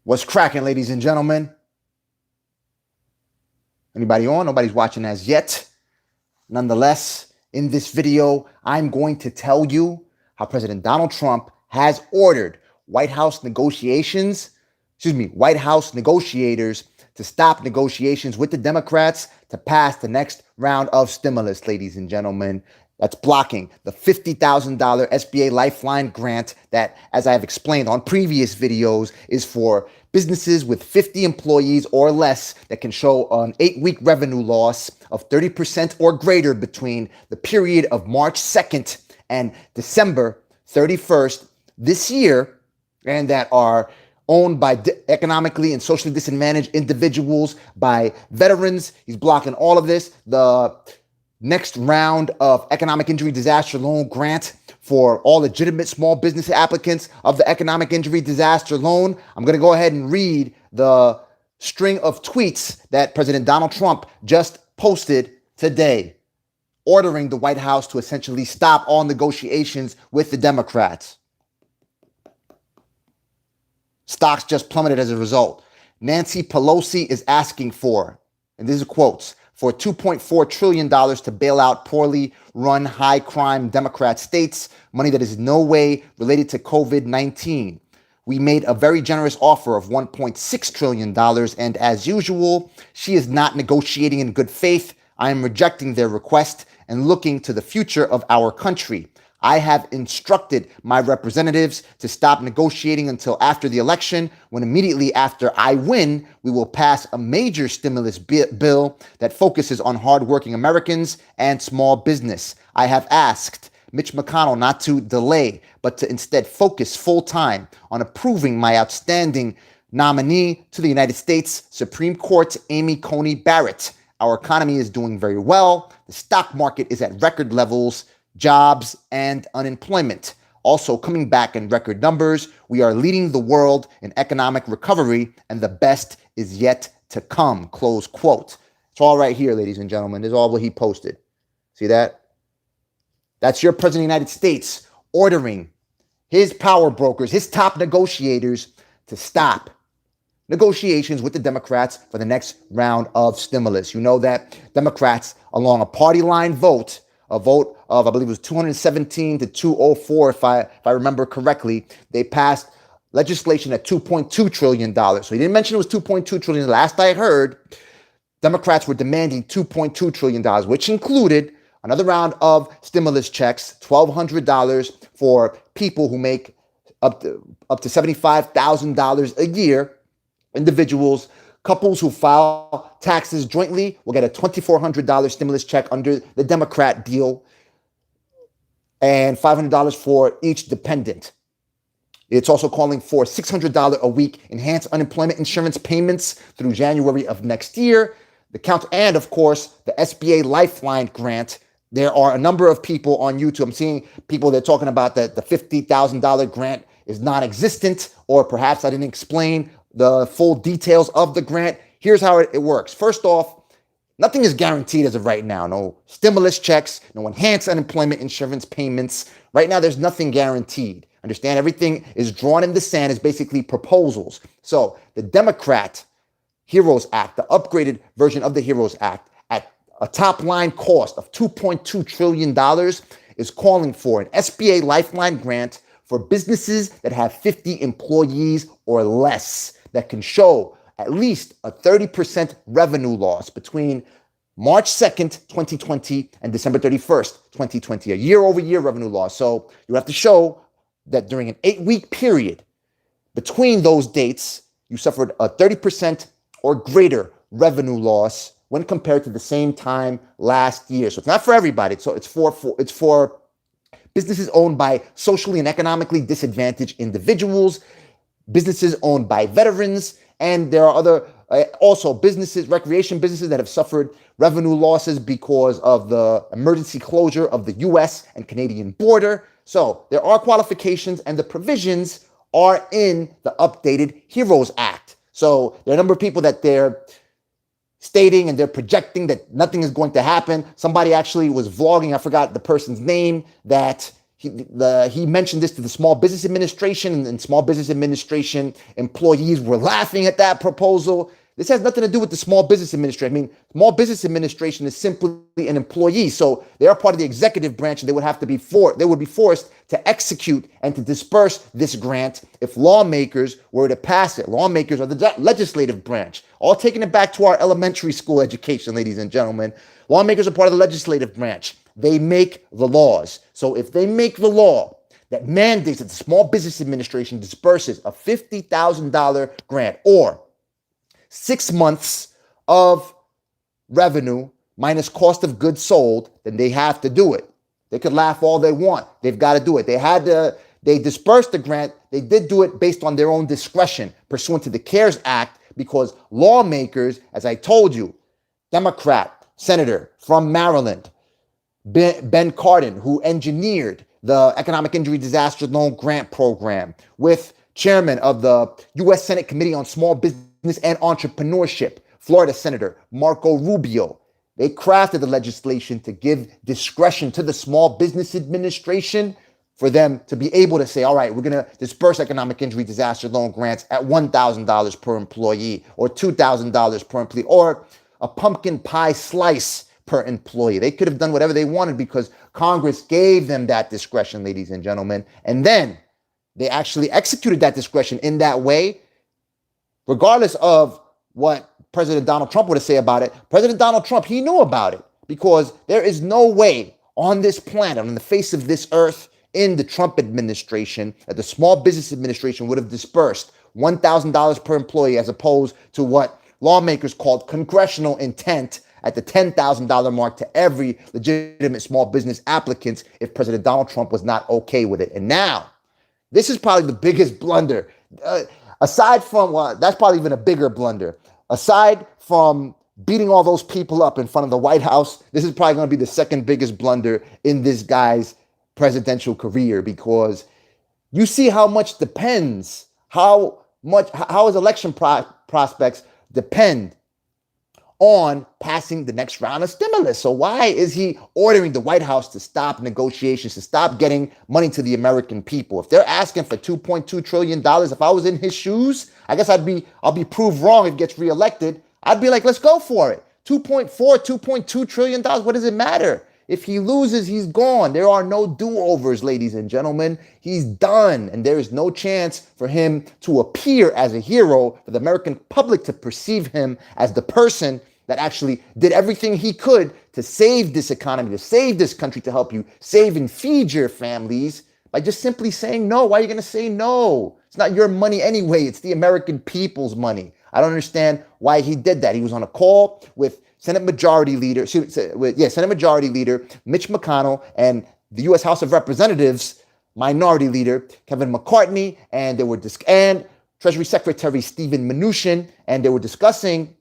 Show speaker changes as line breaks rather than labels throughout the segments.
What's cracking, ladies and gentlemen? Anybody on? Nobody's watching as yet. Nonetheless, in this video, I'm going to tell you how President Donald Trump has ordered White House White House negotiators to stop negotiations with the Democrats to pass the next round of stimulus, ladies and gentlemen. That's blocking the $50,000 SBA Lifeline grant that, as I have explained on previous videos, is for businesses with 50 employees or less that can show an 8-week revenue loss of 30% or greater between the period of March 2nd and December 31st this year, and that are owned by economically and socially disadvantaged individuals, by veterans. He's blocking all of this. The next round of economic injury disaster loan grant for all legitimate small business applicants of the economic injury disaster loan. I'm going to go ahead and read the string of tweets that President Donald Trump just posted today, ordering the White House to essentially stop all negotiations with the Democrats. Stocks just plummeted as a result. Nancy Pelosi is asking for, and these are quotes, for $2.4 trillion to bail out poorly run high crime Democrat states, money that is in no way related to COVID-19. We made a very generous offer of $1.6 trillion, and as usual, she is not negotiating in good faith. I am rejecting their request and looking to the future of our country. I have instructed my representatives to stop negotiating until after the election, when immediately after I win, we will pass a major stimulus bill that focuses on hardworking Americans and small business. I have asked Mitch McConnell not to delay, but to instead focus full time on approving my outstanding nominee to the United States Supreme Court, Amy Coney Barrett. Our economy is doing very well. The stock market is at record levels. Jobs and unemployment also coming back in record numbers. We are leading the world in economic recovery, and the best is yet to come, close quote. It's all right here, ladies and gentlemen. This is all what he posted. See that? That's your president of the United States ordering his power brokers, his top negotiators, to stop negotiations with the Democrats for the next round of stimulus. You know that Democrats, along a party line vote, a vote of, I believe it was 217 to 204, if I remember correctly, they passed legislation at $2.2 trillion. So he didn't mention it was $2.2 trillion. Last I heard, Democrats were demanding $2.2 trillion, which included another round of stimulus checks, $1,200 for people who make up to $75,000 a year, individuals. Couples who file taxes jointly will get a $2,400 stimulus check under the Democrat deal, and $500 for each dependent. It's also calling for $600 a week enhanced unemployment insurance payments through January of next year. And of course, the SBA Lifeline grant. There are a number of people on YouTube. I'm seeing people that are talking about that the $50,000 grant is non-existent, or perhaps I didn't explain the full details of the grant. Here's how it works. First off, nothing is guaranteed as of right now. No stimulus checks, no enhanced unemployment insurance payments. Right now, there's nothing guaranteed. Understand? Everything is drawn in the sand, is basically proposals. So the Democrat HEROES Act, the upgraded version of the HEROES Act, at a top line cost of $2.2 trillion, is calling for an SBA Lifeline grant for businesses that have 50 employees or less, that can show at least a 30% revenue loss between March 2nd, 2020 and December 31st, 2020, a year-over-year revenue loss. So you have to show that during an 8-week period between those dates, you suffered a 30% or greater revenue loss when compared to the same time last year. So it's not for everybody. So it's for businesses owned by socially and economically disadvantaged individuals, businesses owned by veterans, and there are other also businesses, recreation businesses that have suffered revenue losses because of the emergency closure of the U.S. and Canadian border. So there are qualifications, and the provisions are in the updated HEROES Act. So there are a number of people that they're stating and they're projecting that nothing is going to happen. Somebody actually was vlogging, I forgot the person's name, that he mentioned this to the Small Business Administration, and Small Business Administration employees were laughing at that proposal. This has nothing to do with the Small Business Administration. I mean, Small Business Administration is simply an employee, so they are part of the executive branch, and they would be forced to execute and to disperse this grant if lawmakers were to pass it. Lawmakers are the legislative branch. All taking it back to our elementary school education, ladies and gentlemen. Lawmakers are part of the legislative branch. They make the laws. So if they make the law that mandates that the Small Business Administration disperses a $50,000 grant or 6 months of revenue minus cost of goods sold, then they have to do it. They could laugh all they want. They've got to do it. They dispersed the grant. They did do it based on their own discretion pursuant to the CARES Act because lawmakers, as I told you, Democrat senator from Maryland, Ben Cardin, who engineered the Economic Injury Disaster Loan Grant Program, with chairman of the U.S. Senate Committee on Small Business and Entrepreneurship, Florida Senator Marco Rubio. They crafted the legislation to give discretion to the Small Business Administration for them to be able to say, all right, we're going to disperse economic injury disaster loan grants at $1,000 per employee or $2,000 per employee or a pumpkin pie slice per employee. They could have done whatever they wanted because Congress gave them that discretion, ladies and gentlemen. And then they actually executed that discretion in that way, regardless of what President Donald Trump would have said about it. President Donald Trump, he knew about it because there is no way on this planet, on the face of this earth, in the Trump administration, that the Small Business Administration would have dispersed $1,000 per employee as opposed to what lawmakers called congressional intent at the $10,000 mark to every legitimate small business applicants if President Donald Trump was not okay with it. And now, this is probably the biggest blunder. Aside from, that's probably even a bigger blunder. Aside from beating all those people up in front of the White House, this is probably going to be the second biggest blunder in this guy's presidential career, because you see how much depends, how his election prospects depend on passing the next round of stimulus. So why is he ordering the White House to stop negotiations, to stop getting money to the American people? If they're asking for $2.2 trillion, if I was in his shoes, I guess I'll be proved wrong if he gets reelected. I'd be like, let's go for it. $2.2 trillion. What does it matter? If he loses, he's gone. There are no do-overs, ladies and gentlemen. He's done, and there is no chance for him to appear as a hero, for the American public to perceive him as the person that actually did everything he could to save this economy, to save this country, to help you save and feed your families by just simply saying no. Why are you going to say no? It's not your money anyway. It's the American people's money. I don't understand why he did that. He was on a call with Senate Majority Leader Mitch McConnell and the U.S. House of Representatives Minority Leader Kevin McCarthy, and and Treasury Secretary Steven Mnuchin, and they were discussing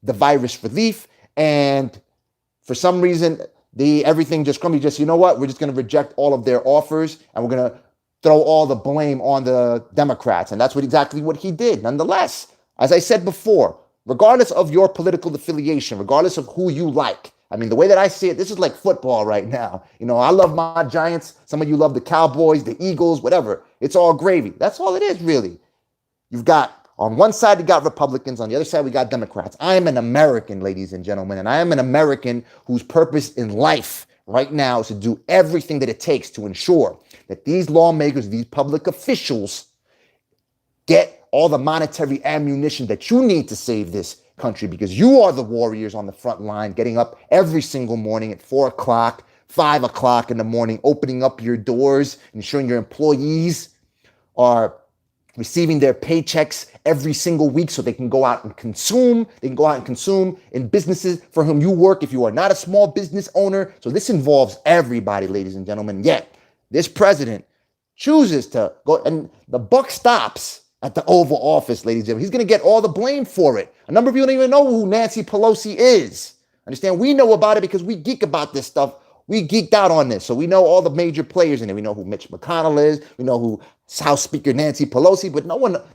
the virus relief. And for some reason, everything just crumbled. You know what? We're just going to reject all of their offers, and we're going to throw all the blame on the Democrats. And that's exactly what he did. Nonetheless, as I said before, regardless of your political affiliation, regardless of who you like, I mean, the way that I see it, this is like football right now. You know, I love my Giants. Some of you love the Cowboys, the Eagles, whatever. It's all gravy. That's all it is, really. You've got, on one side, you got Republicans. On the other side, we got Democrats. I am an American, ladies and gentlemen, and I am an American whose purpose in life right now is to do everything that it takes to ensure that these lawmakers, these public officials, get all the monetary ammunition that you need to save this country, because you are the warriors on the front line, getting up every single morning at 4 o'clock, 5 o'clock in the morning, opening up your doors, ensuring your employees are receiving their paychecks every single week so they can go out and consume. They can go out and consume in businesses for whom you work if you are not a small business owner. So this involves everybody, ladies and gentlemen. Yet this president chooses to go, and the buck stops at the Oval Office, ladies and gentlemen. He's going to get all the blame for it. A number of you don't even know who Nancy Pelosi is. Understand? We know about it because we geek about this stuff. We geeked out on this. So we know all the major players in it. We know who Mitch McConnell is. We know who House Speaker Nancy Pelosi, but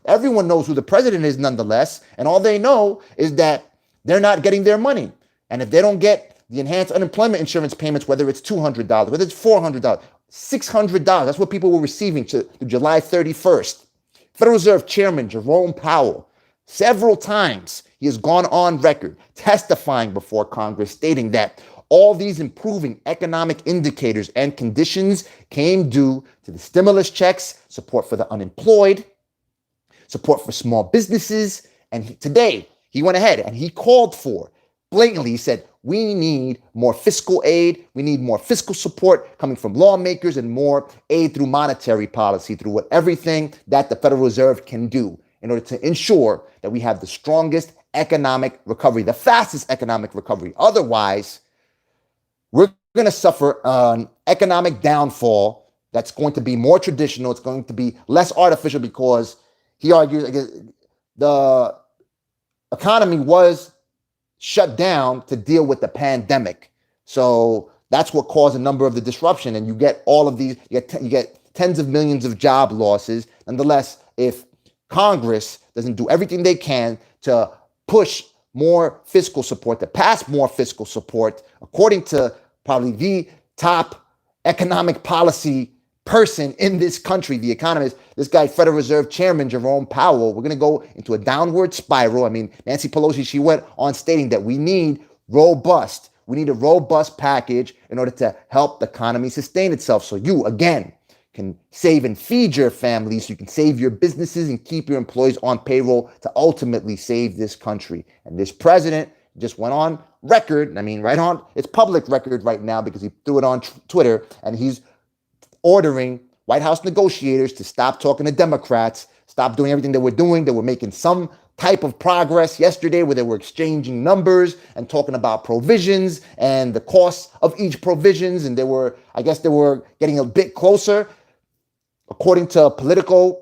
everyone knows who the president is nonetheless. And all they know is that they're not getting their money. And if they don't get the enhanced unemployment insurance payments, whether it's $200, whether it's $400, $600. That's what people were receiving to July 31st. Federal Reserve Chairman Jerome Powell, several times he has gone on record testifying before Congress stating that all these improving economic indicators and conditions came due to the stimulus checks, support for the unemployed, support for small businesses. And today he went ahead and he called for, blatantly, he said, we need more fiscal aid. We need more fiscal support coming from lawmakers and more aid through monetary policy, through everything that the Federal Reserve can do in order to ensure that we have the strongest economic recovery, the fastest economic recovery. Otherwise, we're going to suffer an economic downfall that's going to be more traditional. It's going to be less artificial because he argues the economy was shut down to deal with the pandemic. So that's what caused a number of the disruption. And you get all of these, you get tens of millions of job losses. Nonetheless, if Congress doesn't do everything they can to push more fiscal support, to pass more fiscal support, according to probably the top economic policy person in this country, the economist, this guy, Federal Reserve Chairman Jerome Powell, we're going to go into a downward spiral. I mean, Nancy Pelosi, she went on stating that we need a robust package in order to help the economy sustain itself. So you, again, can save and feed your families. You can save your businesses and keep your employees on payroll to ultimately save this country. And this president just went on record. I mean, it's public record right now because he threw it on Twitter, and he's ordering White House negotiators to stop talking to Democrats, stop doing everything they were doing. They were making some type of progress yesterday where they were exchanging numbers and talking about provisions and the costs of each provisions. And they were getting a bit closer. According to Politico,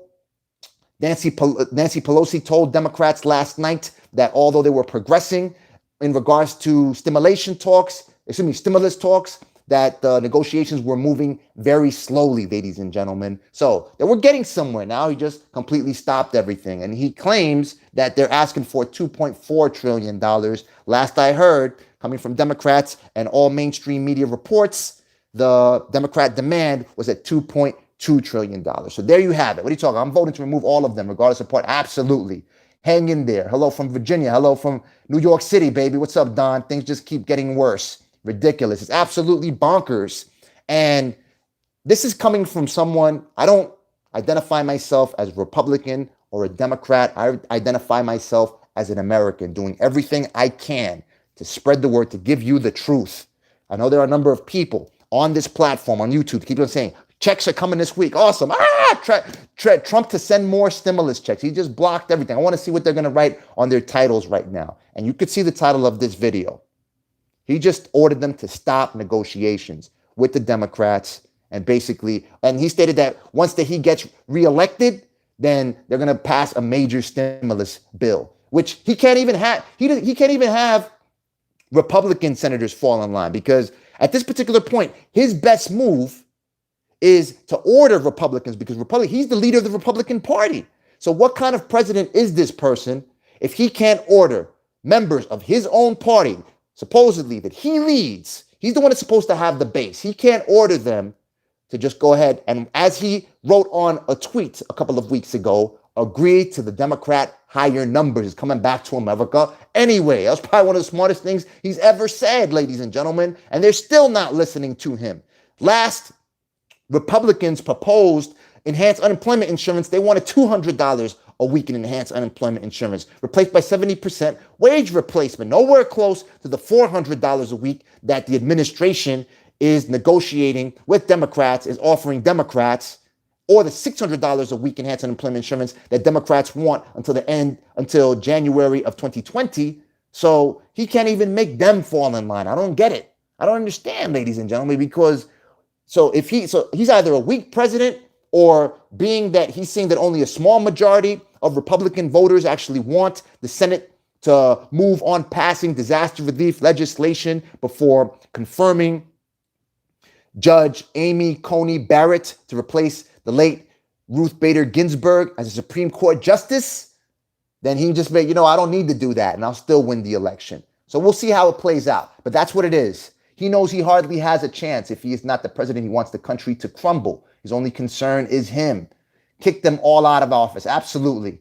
Nancy Pelosi told Democrats last night that although they were progressing in regards to stimulus talks, that the negotiations were moving very slowly, ladies and gentlemen. So they were getting somewhere. Now he just completely stopped everything. And he claims that they're asking for $2.4 trillion. Last I heard, coming from Democrats and all mainstream media reports, the Democrat demand was at $2.2 trillion. So there you have it. What are you talking about? I'm voting to remove all of them, regardless of part. Absolutely. Hang in there. Hello from Virginia. Hello from New York City, baby. What's up, Don? Things just keep getting worse. Ridiculous. It's absolutely bonkers. And this is coming from someone, I don't identify myself as Republican or a Democrat. I identify myself as an American, doing everything I can to spread the word, to give you the truth. I know there are a number of people on this platform, on YouTube, to keep on saying, checks are coming this week. Awesome. Trump to send more stimulus checks. He just blocked everything. I want to see what they're going to write on their titles right now. And you could see the title of this video. He just ordered them to stop negotiations with the Democrats. And he stated that once he gets reelected, then they're going to pass a major stimulus bill, which he can't even have. He can't even have Republican senators fall in line, because at this particular point, his best move is to order Republicans, because he's the leader of the Republican Party. So what kind of president is this person if he can't order members of his own party, supposedly that he leads? He's the one that's supposed to have the base. He can't order them to just go ahead and, as he wrote on a tweet a couple of weeks ago, agree to the Democrat higher numbers. Is coming back to America anyway. That was probably one of the smartest things he's ever said, ladies and gentlemen. And they're still not listening to him. Last, Republicans proposed enhanced unemployment insurance. They wanted $200 a week in enhanced unemployment insurance, replaced by 70% wage replacement. Nowhere close to the $400 a week that the administration is negotiating with Democrats, is offering Democrats, or the $600 a week enhanced unemployment insurance that Democrats want until January of 2020. So he can't even make them fall in line. I don't get it. I don't understand, ladies and gentlemen, because he's either a weak president, or being that he's saying that only a small majority of Republican voters actually want the Senate to move on passing disaster relief legislation before confirming Judge Amy Coney Barrett to replace the late Ruth Bader Ginsburg as a Supreme Court justice, then he just I don't need to do that, and I'll still win the election. So we'll see how it plays out. But that's what it is. He knows he hardly has a chance if he is not the president. He wants the country to crumble. His only concern is him. Kick them all out of office. Absolutely.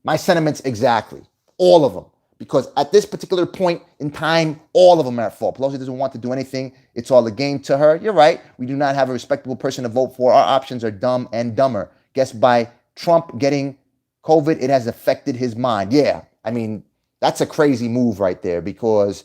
My sentiments exactly. All of them. Because at this particular point in time, all of them are at fault. Pelosi doesn't want to do anything. It's all a game to her. You're right. We do not have a respectable person to vote for. Our options are dumb and dumber. Guess by Trump getting COVID, it has affected his mind. Yeah, I mean, that's a crazy move right there, because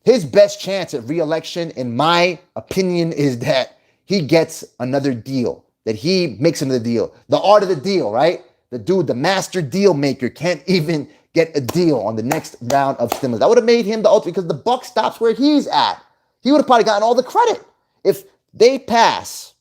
his best chance at re-election, in my opinion, is that he gets another deal, that he makes another deal. The art of the deal, right? The dude, the master deal maker, can't even get a deal on the next round of stimulus. That would have made him the ultimate, because the buck stops where he's at. He would have probably gotten all the credit. If they pass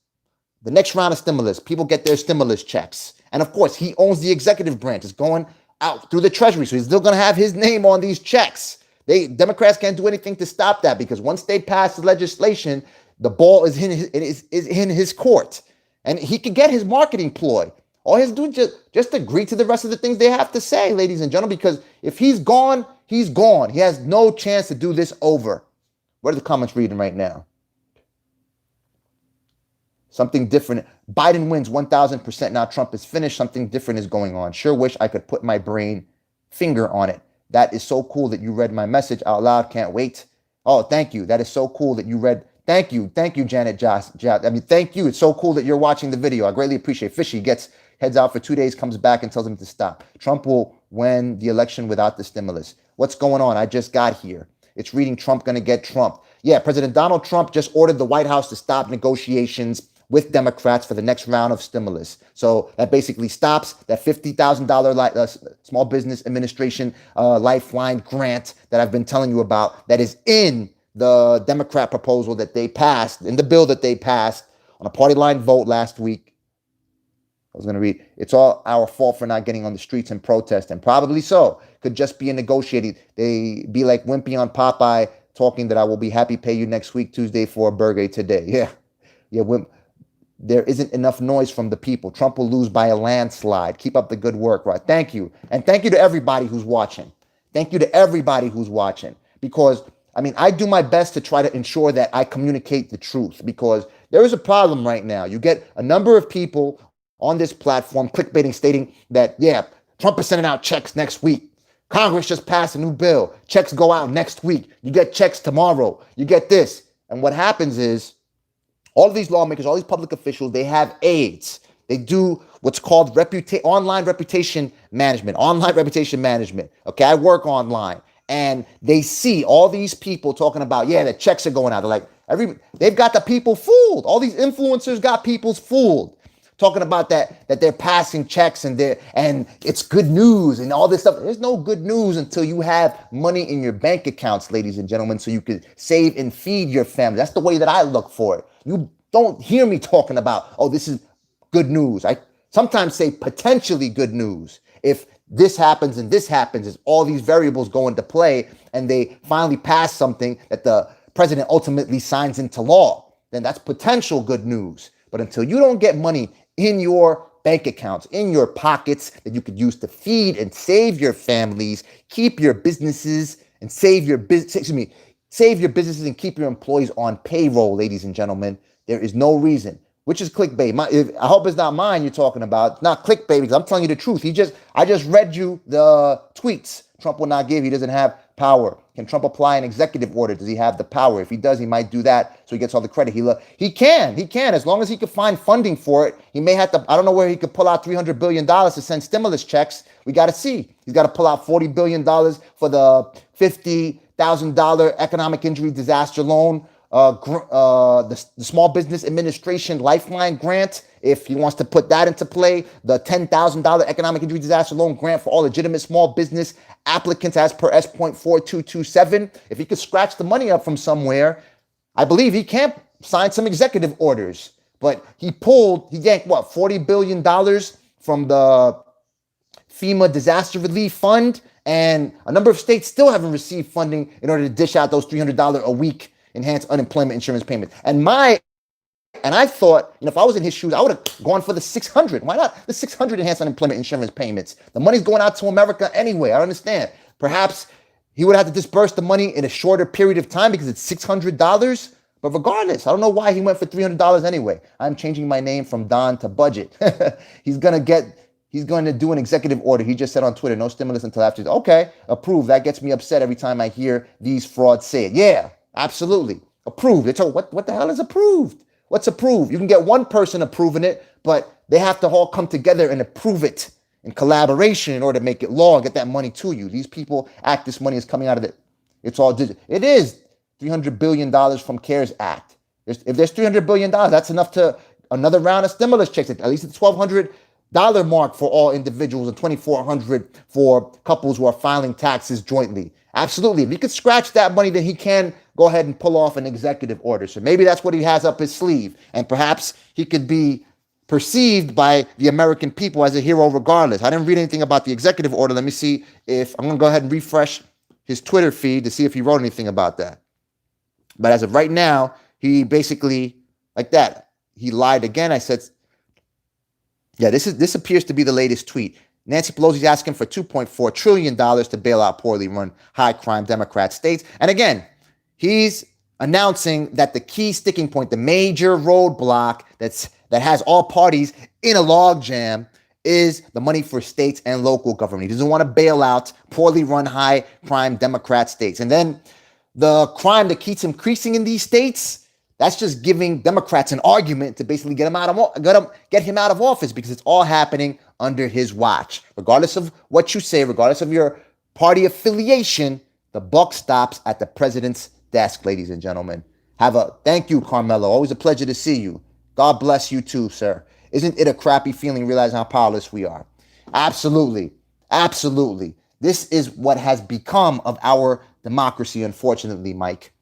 the next round of stimulus, people get their stimulus checks. And of course, he owns the executive branch. It's going out through the Treasury, so he's still going to have his name on these checks. Democrats can't do anything to stop that, because once they pass the legislation, the ball is in his court, and he can get his marketing ploy. All he has to do is just agree to the rest of the things they have to say, ladies and gentlemen, because if he's gone, he's gone. He has no chance to do this over. What are the comments reading right now? Something different. Biden wins 1,000%. Now Trump is finished. Something different is going on. Sure wish I could put my brain finger on it. That is so cool that you read my message out loud. Can't wait. Oh, thank you. That is so cool that you read. Thank you. Thank you, Janet Josh. I mean, thank you. It's so cool that you're watching the video. I greatly appreciate it. Fishy heads out for 2 days, comes back and tells him to stop. Trump will win the election without the stimulus. What's going on? I just got here. It's reading Trump going to get Trump. Yeah, President Donald Trump just ordered the White House to stop negotiations with Democrats for the next round of stimulus. So that basically stops that $50,000 Small Business Administration Lifeline grant that I've been telling you about, that is in the Democrat proposal that they passed, in the bill that they passed on a party line vote last week. I was going to read, it's all our fault for not getting on the streets and protest, and probably so. Could just be a negotiating. They be like Wimpy on Popeye talking that I will be happy pay you next week, Tuesday for a burger today. Yeah, Wimp. There isn't enough noise from the people. Trump will lose by a landslide. Keep up the good work, right? Thank you. And thank you to everybody who's watching. Thank you to everybody who's watching. Because, I mean, I do my best to try to ensure that I communicate the truth, because there is a problem right now. You get a number of people on this platform clickbaiting, stating that, yeah, Trump is sending out checks next week. Congress just passed a new bill. Checks go out next week. You get checks tomorrow. You get this. And what happens is, all of these lawmakers, all these public officials, they have aides. They do what's called online reputation management. Okay, I work online. And they see all these people talking about, yeah, the checks are going out. They're like, they've got the people fooled. All these influencers got people fooled. Talking about that they're passing checks and it's good news and all this stuff. There's no good news until you have money in your bank accounts, ladies and gentlemen, so you can save and feed your family. That's the way that I look for it. You don't hear me talking about, oh, this is good news. I sometimes say potentially good news. If this happens and this happens, as all these variables go into play and they finally pass something that the president ultimately signs into law, then that's potential good news. But until you don't get money in your bank accounts, in your pockets that you could use to feed and save your families, keep your businesses and save your businesses and keep your employees on payroll, ladies and gentlemen, there is no reason, which is clickbait. I hope it's not mine you're talking about. It's not clickbait, because I'm telling you the truth. I just read you the tweets. Trump will not give. He doesn't have power. Can Trump apply an executive order? Does he have the power? If he does, he might do that so he gets all the credit. He can, as long as he can find funding for it. He may have to, I don't know where he could pull out $300 billion to send stimulus checks. We got to see. He's got to pull out $40 billion for the $50,000 economic injury disaster loan, the Small Business Administration Lifeline grant, if he wants to put that into play, the $10,000 economic injury disaster loan grant for all legitimate small business applicants as per S.4227. If he could scratch the money up from somewhere, I believe he can sign some executive orders. But he yanked $40 billion from the FEMA disaster relief fund, and a number of states still haven't received funding in order to dish out those $300 a week enhanced unemployment insurance payments. And I thought, if I was in his shoes, I would have gone for the 600. Why not the 600 enhanced unemployment insurance payments? The money's going out to America anyway. I understand. Perhaps he would have to disperse the money in a shorter period of time because it's $600. But regardless, I don't know why he went for $300 anyway. I'm changing my name from Don to Budget. He's going to do an executive order. He just said on Twitter, no stimulus until after. Okay, approved. That gets me upset every time I hear these frauds say it. Yeah, absolutely. Approved. It's what the hell is approved? What's approved? You can get one person approving it, but they have to all come together and approve it in collaboration in order to make it law and get that money to you. These people act this money is coming out of it. It's all digital. It is $300 billion from CARES Act. If there's $300 billion, that's enough to another round of stimulus checks. At least it's $1,200 mark for all individuals and $2,400 for couples who are filing taxes jointly. Absolutely. If he could scratch that money, then he can go ahead and pull off an executive order. So maybe that's what he has up his sleeve. And perhaps he could be perceived by the American people as a hero regardless. I didn't read anything about the executive order. Let me see if I'm going to go ahead and refresh his Twitter feed to see if he wrote anything about that. But as of right now, he basically, like that, he lied again. I said, yeah, this appears to be the latest tweet. Nancy Pelosi's asking for $2.4 trillion to bail out poorly run high crime Democrat states. And again, he's announcing that the key sticking point, the major roadblock that has all parties in a logjam, is the money for states and local government. He doesn't want to bail out poorly run high crime Democrat states. And then the crime that keeps increasing in these states, that's just giving Democrats an argument to basically get him out of office, because it's all happening under his watch. Regardless of what you say, regardless of your party affiliation, the buck stops at the president's desk, ladies and gentlemen. Thank you, Carmelo. Always a pleasure to see you. God bless you too, sir. Isn't it a crappy feeling realizing how powerless we are? Absolutely. Absolutely. This is what has become of our democracy, unfortunately, Mike.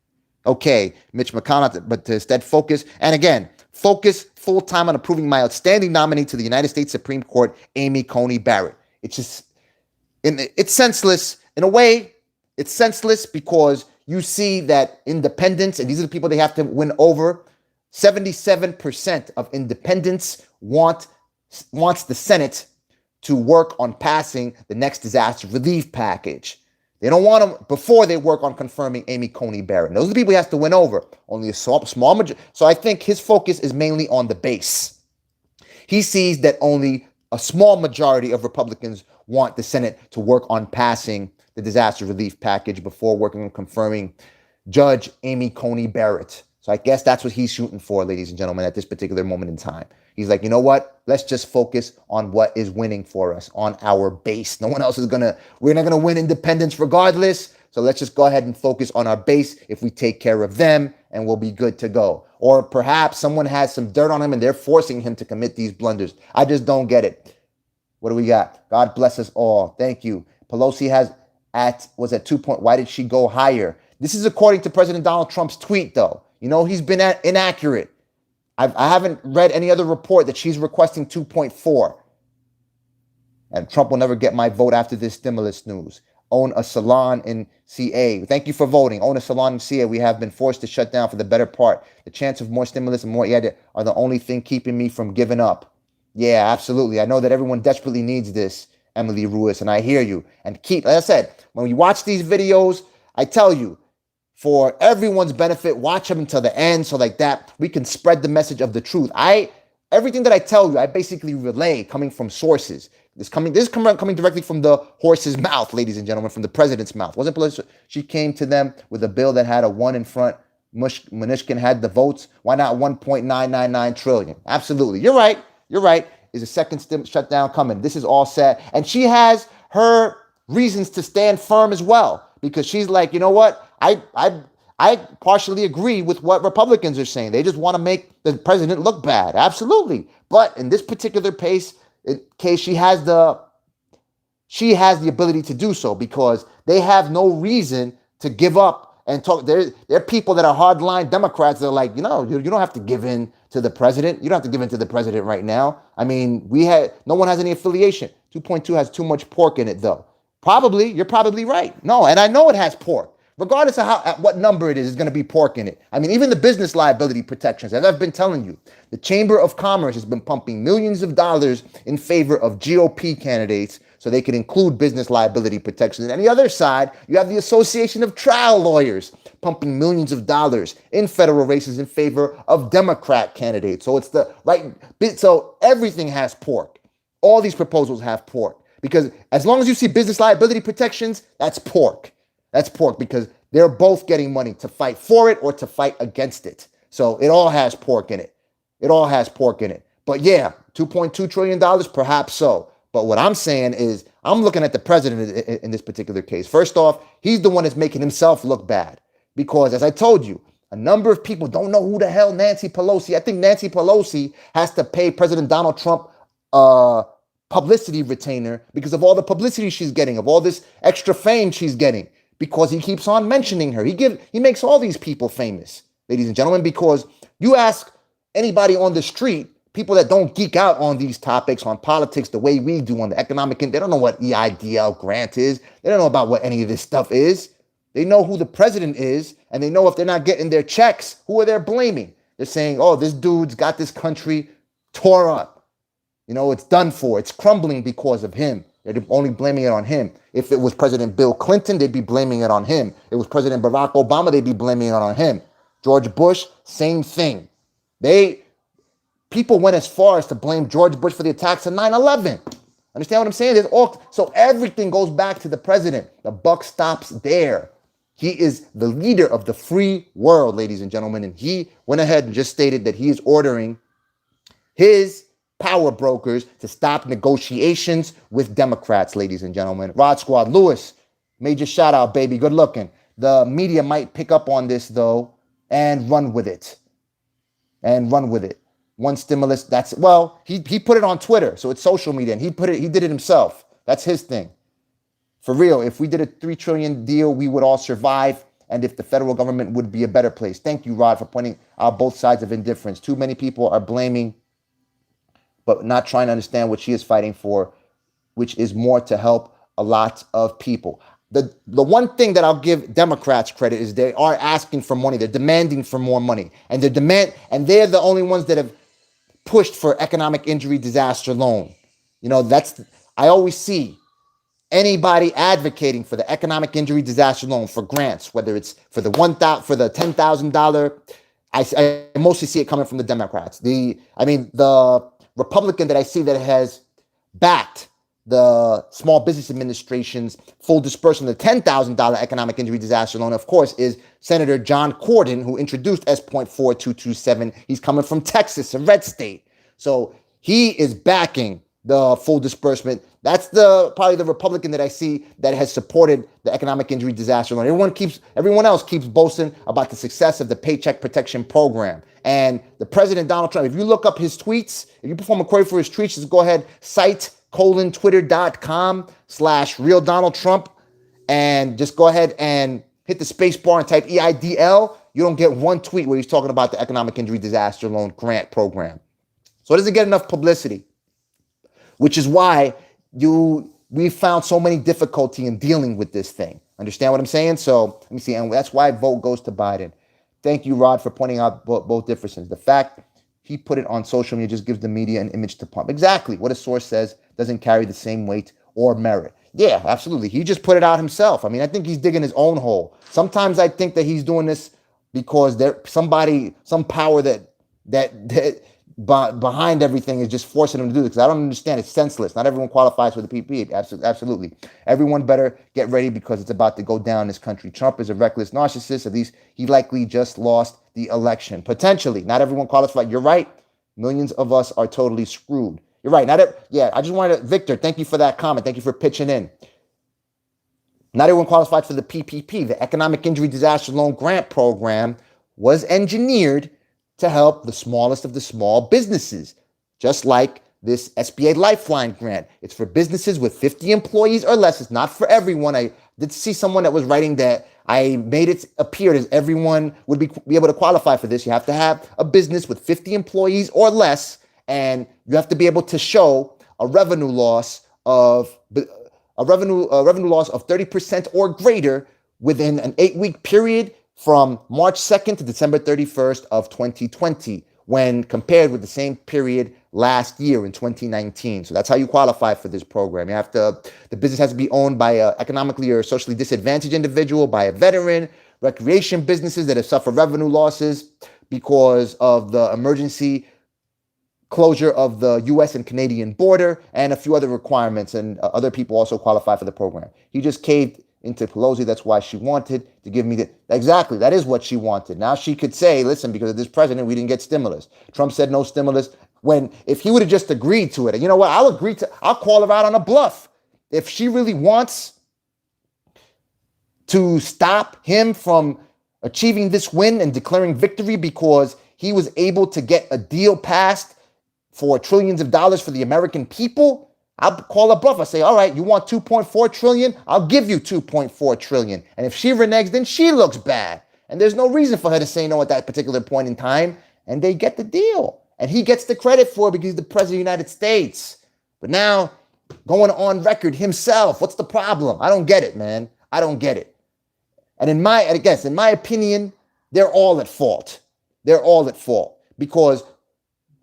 Okay, Mitch McConnell, but to instead focus, and again, focus full-time on approving my outstanding nominee to the United States Supreme Court, Amy Coney Barrett. It's senseless. In a way, it's senseless because you see that independents, and these are the people they have to win over, 77% of independents wants the Senate to work on passing the next disaster relief package. They don't want them before they work on confirming Amy Coney Barrett. And those are the people he has to win over. Only a small majority. So I think his focus is mainly on the base. He sees that only a small majority of Republicans want the Senate to work on passing the disaster relief package before working on confirming Judge Amy Coney Barrett. So I guess that's what he's shooting for, ladies and gentlemen, at this particular moment in time. He's like, you know what? Let's just focus on what is winning for us, on our base. No one else is we're not going to win independence regardless. So let's just go ahead and focus on our base. If we take care of them, and we'll be good to go. Or perhaps someone has some dirt on him and they're forcing him to commit these blunders. I just don't get it. What do we got? God bless us all. Thank you. Pelosi was at 2 point. Why did she go higher? This is according to President Donald Trump's tweet, though. You know, he's been inaccurate. I haven't read any other report that she's requesting 2.4. And Trump will never get my vote after this stimulus news. Own a salon in CA. Thank you for voting. Own a salon in CA. We have been forced to shut down for the better part. The chance of more stimulus and more EIDL are the only thing keeping me from giving up. Yeah, absolutely. I know that everyone desperately needs this, Emily Ruiz, and I hear you. And like I said, when you watch these videos, I tell you, for everyone's benefit, watch them until the end, so like that we can spread the message of the truth. Everything that I tell you, I basically relay coming from sources. This is coming directly from the horse's mouth, ladies and gentlemen, from the president's mouth. Wasn't Pelosi? She came to them with a bill that had a 1 in front. Mnuchin had the votes. Why not 1.999 trillion? Absolutely. You're right. Is a second shutdown coming? This is all set. And she has her reasons to stand firm as well, because she's like, you know what? I partially agree with what Republicans are saying. They just want to make the president look bad. Absolutely. But in this particular case, she has the ability to do so, because they have no reason to give up and talk. There are people that are hardline Democrats that are like, you don't have to give in to the president. You don't have to give in to the president right now. I mean, no one has any affiliation. 2.2 has too much pork in it, though. You're probably right. No, and I know it has pork. regardless of at what number it is going to be pork in it. I mean, even the business liability protections, as I've been telling you, the Chamber of Commerce has been pumping millions of dollars in favor of GOP candidates so they can include business liability protections. And on the other side, you have the Association of Trial Lawyers pumping millions of dollars in federal races in favor of Democrat candidates. So it's the right bit. So everything has pork. All these proposals have pork. Because as long as you see business liability protections, that's pork. That's pork because they're both getting money to fight for it or to fight against it. So it all has pork in it. It all has pork in it. But yeah, $2.2 trillion, perhaps so. But what I'm saying is I'm looking at the president in this particular case. First off, he's the one that's making himself look bad. Because as I told you, a number of people don't know who the hell Nancy Pelosi. I think Nancy Pelosi has to pay President Donald Trump publicity retainer because of all the publicity she's getting, of all this extra fame she's getting, because he keeps on mentioning her. He makes all these people famous, ladies and gentlemen, because you ask anybody on the street, people that don't geek out on these topics, on politics, the way we do on the economic, they don't know what EIDL grant is. They don't know about what any of this stuff is. They know who the president is, and they know if they're not getting their checks, who are they blaming? They're saying, oh, this dude's got this country tore up. You know, it's done for. It's crumbling because of him. They're only blaming it on him. If it was President Bill Clinton, they'd be blaming it on him. If it was President Barack Obama, they'd be blaming it on him. George Bush, same thing. People went as far as to blame George Bush for the attacks on 9/11. Understand what I'm saying? So everything goes back to the president. The buck stops there. He is the leader of the free world, ladies and gentlemen. And he went ahead and just stated that he is ordering his power brokers to stop negotiations with Democrats, ladies and gentlemen. Rod Squad, Lewis, major shout out, baby. Good looking. The media might pick up on this, though, and run with it. One stimulus, he put it on Twitter, so it's social media, and he did it himself. That's his thing. For real, if we did a $3 trillion deal, we would all survive, and if the federal government would be a better place. Thank you, Rod, for pointing out both sides of indifference. Too many people are blaming but not trying to understand what she is fighting for, which is more to help a lot of people. The one thing that I'll give Democrats credit is they are asking for money. They're demanding for more money. And they're the only ones that have pushed for economic injury disaster loan. You know, I always see anybody advocating for the economic injury disaster loan for grants, whether it's for the $10,000. I mostly see it coming from the Democrats. The Republican that I see that has backed the Small Business Administration's full disbursement of the $10,000 economic injury disaster loan, of course, is Senator John Cornyn, who introduced S.4227. He's coming from Texas, a red state. So he is backing the full disbursement. That's probably the Republican that I see that has supported the economic injury disaster loan. Everyone else keeps boasting about the success of the Paycheck Protection Program. And the President Donald Trump, if you look up his tweets, if you perform a query for his tweets, just go ahead, twitter.com/realdonaldtrump, and just go ahead and hit the space bar and type EIDL. You don't get one tweet where he's talking about the economic injury disaster loan grant program. So it doesn't get enough publicity, which is why we found so many difficulty in dealing with this thing. Understand what I'm saying? So let me see. And that's why vote goes to Biden. Thank you, Rod, for pointing out both differences. The fact he put it on social media just gives the media an image to pump. Exactly. What a source says doesn't carry the same weight or merit. Yeah, absolutely. He just put it out himself. I mean, I think he's digging his own hole. Sometimes I think that he's doing this because there's some power that behind everything is just forcing him to do this. Because I don't understand. It's senseless. Not everyone qualifies for the PP. Absolutely. Everyone better get ready because it's about to go down in this country. Trump is a reckless narcissist. At least he likely just lost the election. Potentially. Not everyone qualifies. You're right. Millions of us are totally screwed. You're right. I just wanted to, Victor, thank you for that comment. Thank you for pitching in. Not everyone qualified for the PPP. The Economic Injury Disaster Loan Grant Program was engineered to help the smallest of the small businesses, just like this SBA Lifeline grant. It's for businesses with 50 employees or less. It's not for everyone. I did see someone that was writing that I made it appear as everyone would be able to qualify for this. You have to have a business with 50 employees or less, and you have to be able to show a revenue loss of 30% or greater within an 8-week period from March 2nd to December 31st of 2020 when compared with the same period last year in 2019. So that's how you qualify for this program. The business has to be owned by an economically or socially disadvantaged individual, by a veteran, recreation businesses that have suffered revenue losses because of the emergency closure of the U.S. and Canadian border, and a few other requirements, and other people also qualify for the program. He just caved into Pelosi. That's why she wanted to give me the... Exactly, that is what she wanted. Now she could say, listen, because of this president, we didn't get stimulus. Trump said no stimulus. If he would have just agreed to it, and you know what, I'll call her out on a bluff. If she really wants to stop him from achieving this win and declaring victory because he was able to get a deal passed for trillions of dollars for the American people, I'll call a bluff. I say, all right, you want 2.4 trillion? I'll give you 2.4 trillion. And if she reneges, then she looks bad. And there's no reason for her to say no at that particular point in time. And they get the deal. And he gets the credit for it because he's the president of the United States. But now, going on record himself, what's the problem? I don't get it, man. I don't get it. And in my opinion, they're all at fault. They're all at fault because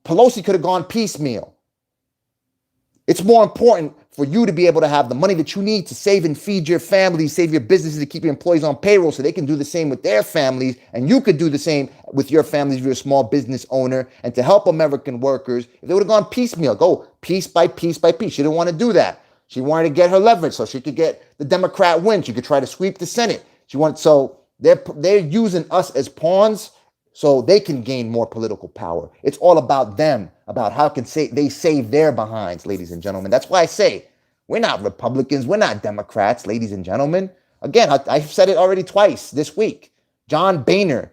Pelosi could have gone piecemeal. It's more important for you to be able to have the money that you need to save and feed your family, save your businesses, to keep your employees on payroll so they can do the same with their families, and you could do the same with your families if you're a small business owner, and to help American workers. If they would have gone piecemeal, go piece by piece by piece. She didn't want to do that. She wanted to get her leverage so she could get the Democrat win. She could try to sweep the Senate. So they're using us as pawns so they can gain more political power. It's all about them, about how they save their behinds, ladies and gentlemen. That's why I say we're not Republicans, we're not Democrats, ladies and gentlemen. Again, I've said it already twice this week. John Boehner,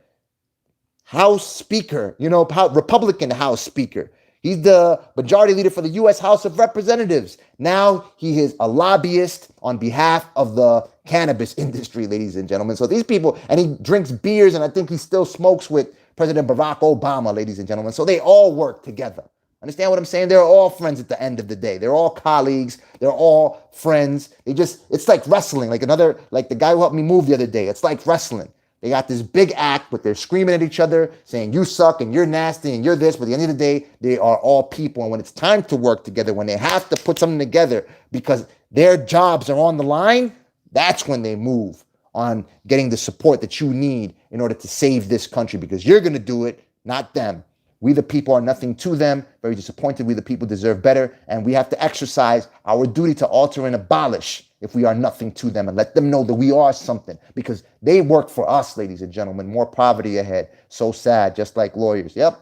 House Speaker, Republican House Speaker. He's the majority leader for the U.S. House of Representatives. Now he is a lobbyist on behalf of the cannabis industry, ladies and gentlemen. So these people, and he drinks beers, and I think he still smokes with President Barack Obama, ladies and gentlemen. So they all work together. Understand what I'm saying? They're all friends at the end of the day. They're all colleagues. They're all friends. It's like wrestling, like the guy who helped me move the other day. It's like wrestling. They got this big act, but they're screaming at each other, saying, you suck and you're nasty and you're this. But at the end of the day, they are all people. And when it's time to work together, when they have to put something together because their jobs are on the line, that's when they move on getting the support that you need in order to save this country, because you're going to do it, not them. We the people are nothing to them. Very disappointed. We the people deserve better. And we have to exercise our duty to alter and abolish if we are nothing to them, and let them know that we are something, because they work for us, ladies and gentlemen. More poverty ahead. So sad, just like lawyers. Yep.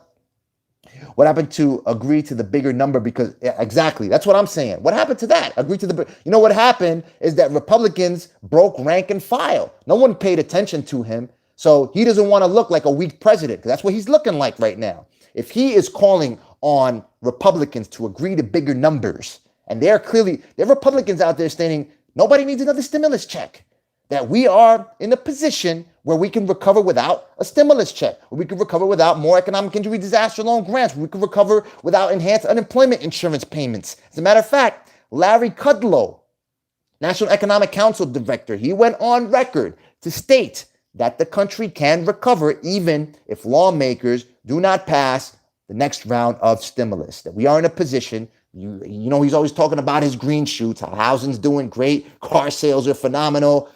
What happened to agree to the bigger number? Because exactly, that's what I'm saying. What happened to that? Agree to what happened is that Republicans broke rank and file. No one paid attention to him. So he doesn't want to look like a weak president, because that's what he's looking like right now. If he is calling on Republicans to agree to bigger numbers, and there are Republicans out there saying, nobody needs another stimulus check, that we are in a position where we can recover without a stimulus check, where we can recover without more economic injury disaster loan grants, where we can recover without enhanced unemployment insurance payments. As a matter of fact, Larry Kudlow, National Economic Council Director, he went on record to state that the country can recover even if lawmakers do not pass the next round of stimulus, that we are in a position. He's always talking about his green shoots, how housing's doing great, car sales are phenomenal,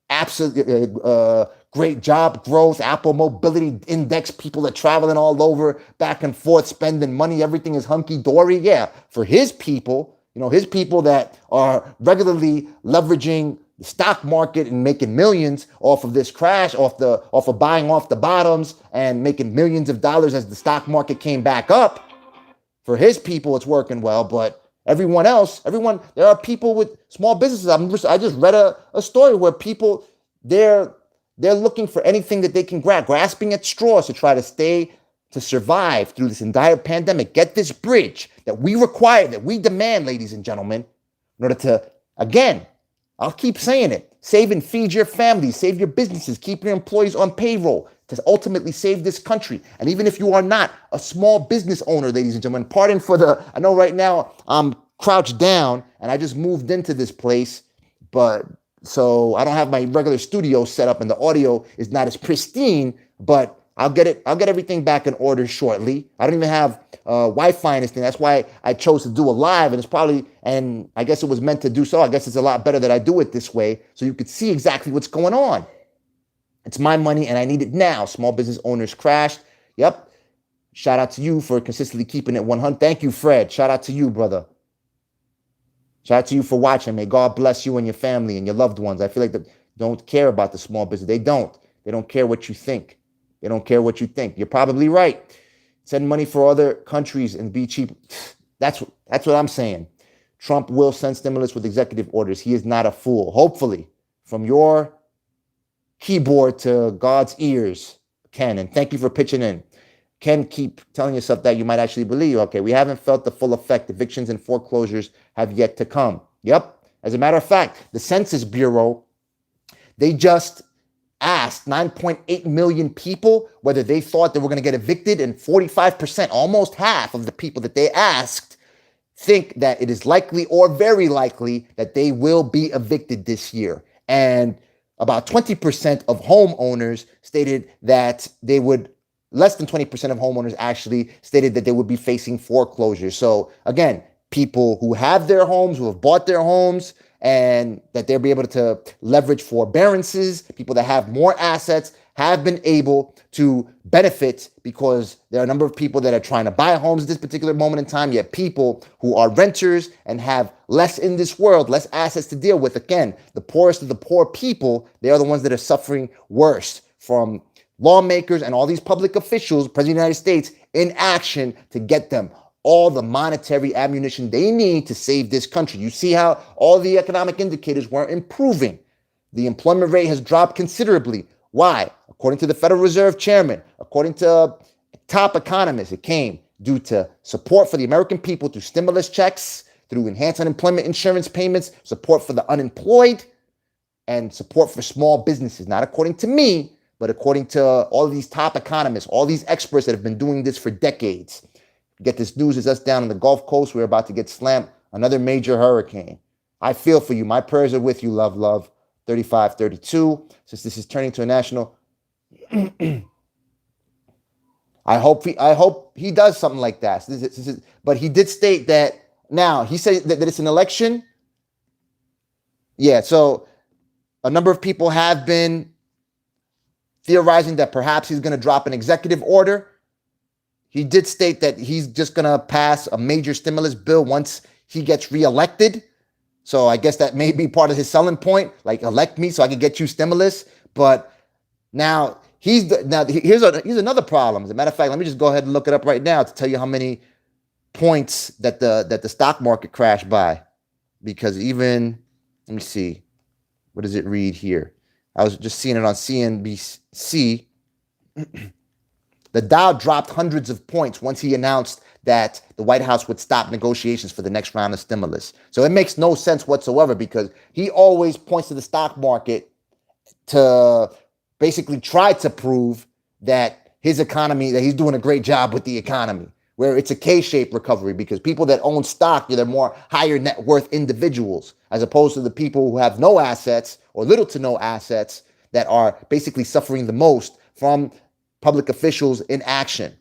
absolutely great job growth, Apple Mobility Index, people are traveling all over, back and forth, spending money, everything is hunky-dory. Yeah, for his people, his people that are regularly leveraging the stock market and making millions off of this crash, off of buying off the bottoms and making millions of dollars as the stock market came back up. For his people, it's working well, but everyone, there are people with small businesses. I just read a story where people, they're looking for anything that they can grasping at straws to try to survive through this entire pandemic. Get this bridge that we require, that we demand, ladies and gentlemen, in order to, again, I'll keep saying it, save and feed your families, save your businesses, keep your employees on payroll, to ultimately save this country. And even if you are not a small business owner, ladies and gentlemen, I know right now I'm crouched down and I just moved into this place, but So I don't have my regular studio set up and the audio is not as pristine, but I'll get everything back in order shortly. I don't even have Wi-Fi in this thing. That's why I chose to do a live, and I guess it was meant to do so. I guess it's a lot better that I do it this way so you could see exactly what's going on. It's my money and I need it now. Small business owners crashed. Yep. Shout out to you for consistently keeping it 100. Thank you, Fred. Shout out to you, brother. Shout out to you for watching. May God bless you and your family and your loved ones. I feel like they don't care about the small business. They don't. They don't care what you think. They don't care what you think. You're probably right. Send money for other countries and be cheap. That's what I'm saying. Trump will send stimulus with executive orders. He is not a fool. Hopefully, from your keyboard to God's ears, Ken. And thank you for pitching in. Ken, keep telling yourself that you might actually believe. Okay, we haven't felt the full effect. Evictions and foreclosures have yet to come. Yep. As a matter of fact, the Census Bureau, they just asked 9.8 million people whether they thought they were going to get evicted, and 45%, almost half of the people that they asked, think that it is likely or very likely that they will be evicted this year. And about 20% of homeowners stated that they would, less than 20% of homeowners actually stated that they would be facing foreclosure. So again, people who have their homes, who have bought their homes, and that they'll be able to leverage forbearances, people that have more assets have been able to benefit because there are a number of people that are trying to buy homes at this particular moment in time, yet people who are renters and have less in this world, less assets to deal with. Again, the poorest of the poor people, they are the ones that are suffering worst from lawmakers and all these public officials, President of the United States, in action to get them all the monetary ammunition they need to save this country. You see how all the economic indicators weren't improving. The employment rate has dropped considerably. Why? According to the Federal Reserve Chairman, according to top economists, it came due to support for the American people through stimulus checks, through enhanced unemployment insurance payments, support for the unemployed, and support for small businesses. Not according to me, but according to all of these top economists, all these experts that have been doing this for decades. Get this news is us down on the Gulf Coast. We're about to get slammed. Another major hurricane. I feel for you. My prayers are with you, love. 3532. Since this is turning to a national, I hope he does something like that. But he did state that now he said that it's an election. Yeah, so a number of people have been theorizing that perhaps he's going to drop an executive order. He did state that he's just going to pass a major stimulus bill once he gets reelected. So I guess that may be part of his selling point, like elect me so I can get you stimulus. But now here's another problem. As a matter of fact, let me just go ahead and look it up right now to tell you how many points that the stock market crashed by. Because even, let me see, what does it read here? I was just seeing it on CNBC. The Dow dropped hundreds of points once he announced that the White House would stop negotiations for the next round of stimulus. So it makes no sense whatsoever because he always points to the stock market to basically try to prove that his economy, that he's doing a great job with the economy, where it's a K-shaped recovery because people that own stock, they're more higher net worth individuals as opposed to the people who have no assets or little to no assets that are basically suffering the most from public officials in action.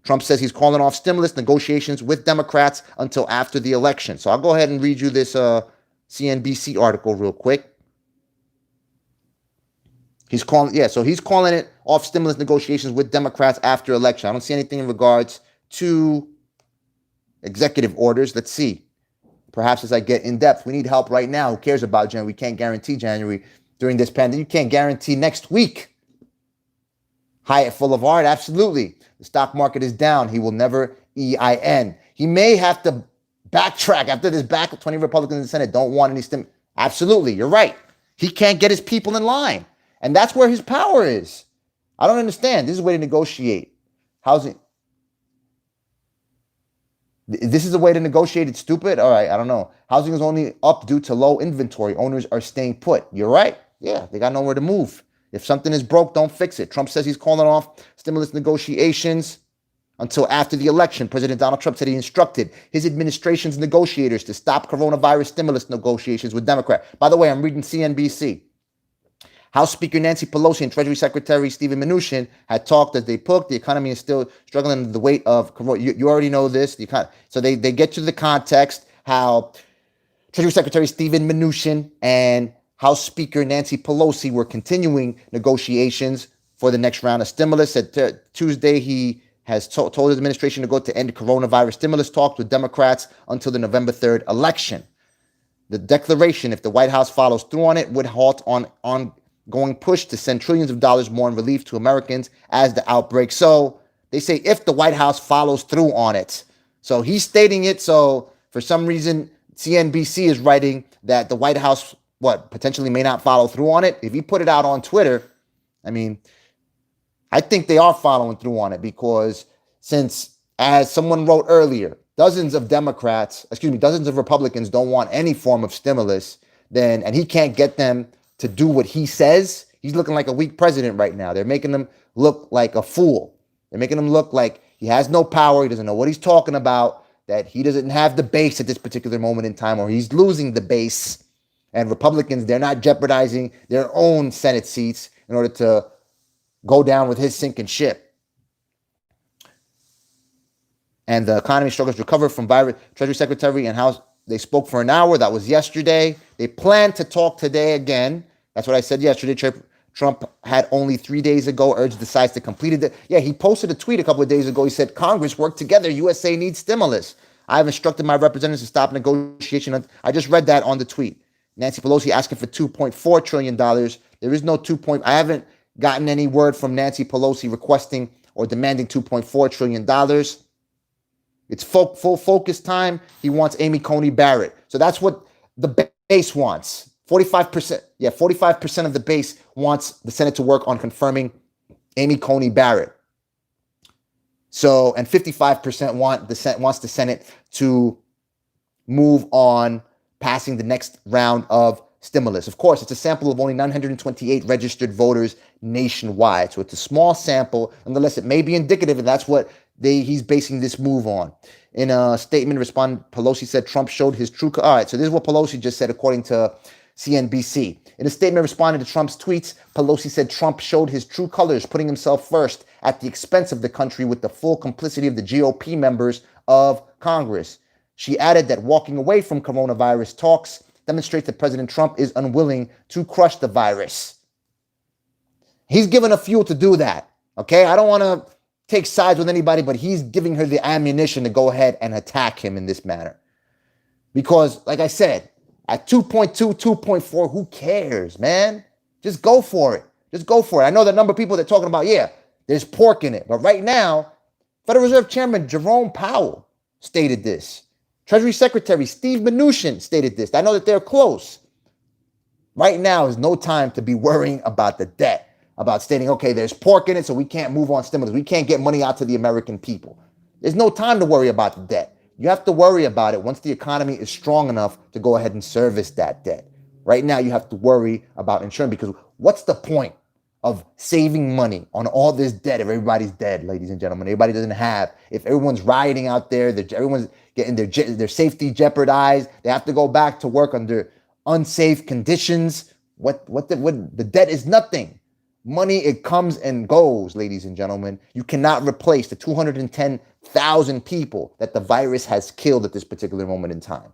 Trump says he's calling off stimulus negotiations with Democrats until after the election. So I'll go ahead and read you this CNBC article real quick. He's calling it off stimulus negotiations with Democrats after election. I don't see anything in regards to executive orders. Let's see. Perhaps as I get in depth, we need help right now. Who cares about January? We can't guarantee January during this pandemic. You can't guarantee next week. Hyatt full of art, absolutely. The stock market is down. He will never EIN. He may have to backtrack after this 20 Republicans in the Senate don't want any stimulus. Absolutely, you're right. He can't get his people in line. And that's where his power is. I don't understand. This is a way to negotiate. Housing. This is a way to negotiate. It's stupid. All right, I don't know. Housing is only up due to low inventory. Owners are staying put. You're right. Yeah, they got nowhere to move. If something is broke, don't fix it. Trump says he's calling off stimulus negotiations until after the election. President Donald Trump said he instructed his administration's negotiators to stop coronavirus stimulus negotiations with Democrats. By the way, I'm reading CNBC. House Speaker Nancy Pelosi and Treasury Secretary Steven Mnuchin had talked as they poked. The economy is still struggling under the weight of corona. You already know this. So they get to the context how Treasury Secretary Steven Mnuchin and House Speaker Nancy Pelosi were continuing negotiations for the next round of stimulus. Tuesday, he has told his administration to go to end coronavirus stimulus talks with Democrats until the November 3rd election. The declaration, if the White House follows through on it, would halt on ongoing push to send trillions of dollars more in relief to Americans as the outbreak. So they say if the White House follows through on it. So he's stating it. So for some reason, CNBC is writing that the White House, potentially may not follow through on it. If he put it out on Twitter, I think they are following through on it because since, as someone wrote earlier, dozens of Republicans don't want any form of stimulus, and he can't get them to do what he says. He's looking like a weak president right now. They're making him look like a fool. They're making him look like he has no power. He doesn't know what he's talking about, that he doesn't have the base at this particular moment in time, or he's losing the base. And Republicans, they're not jeopardizing their own Senate seats in order to go down with his sinking ship. And the economy struggles to recover from virus. Treasury Secretary and House, they spoke for an hour. That was yesterday. They plan to talk today again. That's what I said yesterday. Trump had only 3 days ago urged the sides to complete it. Yeah, he posted a tweet a couple of days ago. He said, Congress, work together. USA needs stimulus. I have instructed my representatives to stop negotiation. I just read that on the tweet. Nancy Pelosi asking for $2.4 trillion. There is no I haven't gotten any word from Nancy Pelosi requesting or demanding $2.4 trillion. It's full focus time. He wants Amy Coney Barrett. So that's what the base wants. 45%. Yeah, 45% of the base wants the Senate to work on confirming Amy Coney Barrett. So, and 55% wants the Senate to move on passing the next round of stimulus. Of course, it's a sample of only 928 registered voters nationwide. So it's a small sample. Nonetheless, it may be indicative, and that's what he's basing this move on. In a statement Pelosi said Trump showed his true... All right, so this is what Pelosi just said according to CNBC. In a statement responding to Trump's tweets, Pelosi said Trump showed his true colors, putting himself first at the expense of the country with the full complicity of the GOP members of Congress. She added that walking away from coronavirus talks demonstrates that President Trump is unwilling to crush the virus. He's given a fuel to do that, okay? I don't want to take sides with anybody, but he's giving her the ammunition to go ahead and attack him in this manner. Because, like I said, at 2.2, 2.4, who cares, man? Just go for it. Just go for it. I know the number of people that are talking about, yeah, there's pork in it. But right now, Federal Reserve Chairman Jerome Powell stated this. Treasury Secretary Steve Mnuchin stated this. I know that they're close. Right now is no time to be worrying about the debt, about stating, okay, there's pork in it, so we can't move on stimulus. We can't get money out to the American people. There's no time to worry about the debt. You have to worry about it once the economy is strong enough to go ahead and service that debt. Right now, you have to worry about insurance, because what's the point of saving money on all this debt if everybody's dead, ladies and gentlemen? Everybody doesn't have. If everyone's rioting out there, everyone's getting their safety jeopardized, they have to go back to work under unsafe conditions. The debt is nothing. Money, it comes and goes, ladies and gentlemen. You cannot replace the 210,000 people that the virus has killed at this particular moment in time.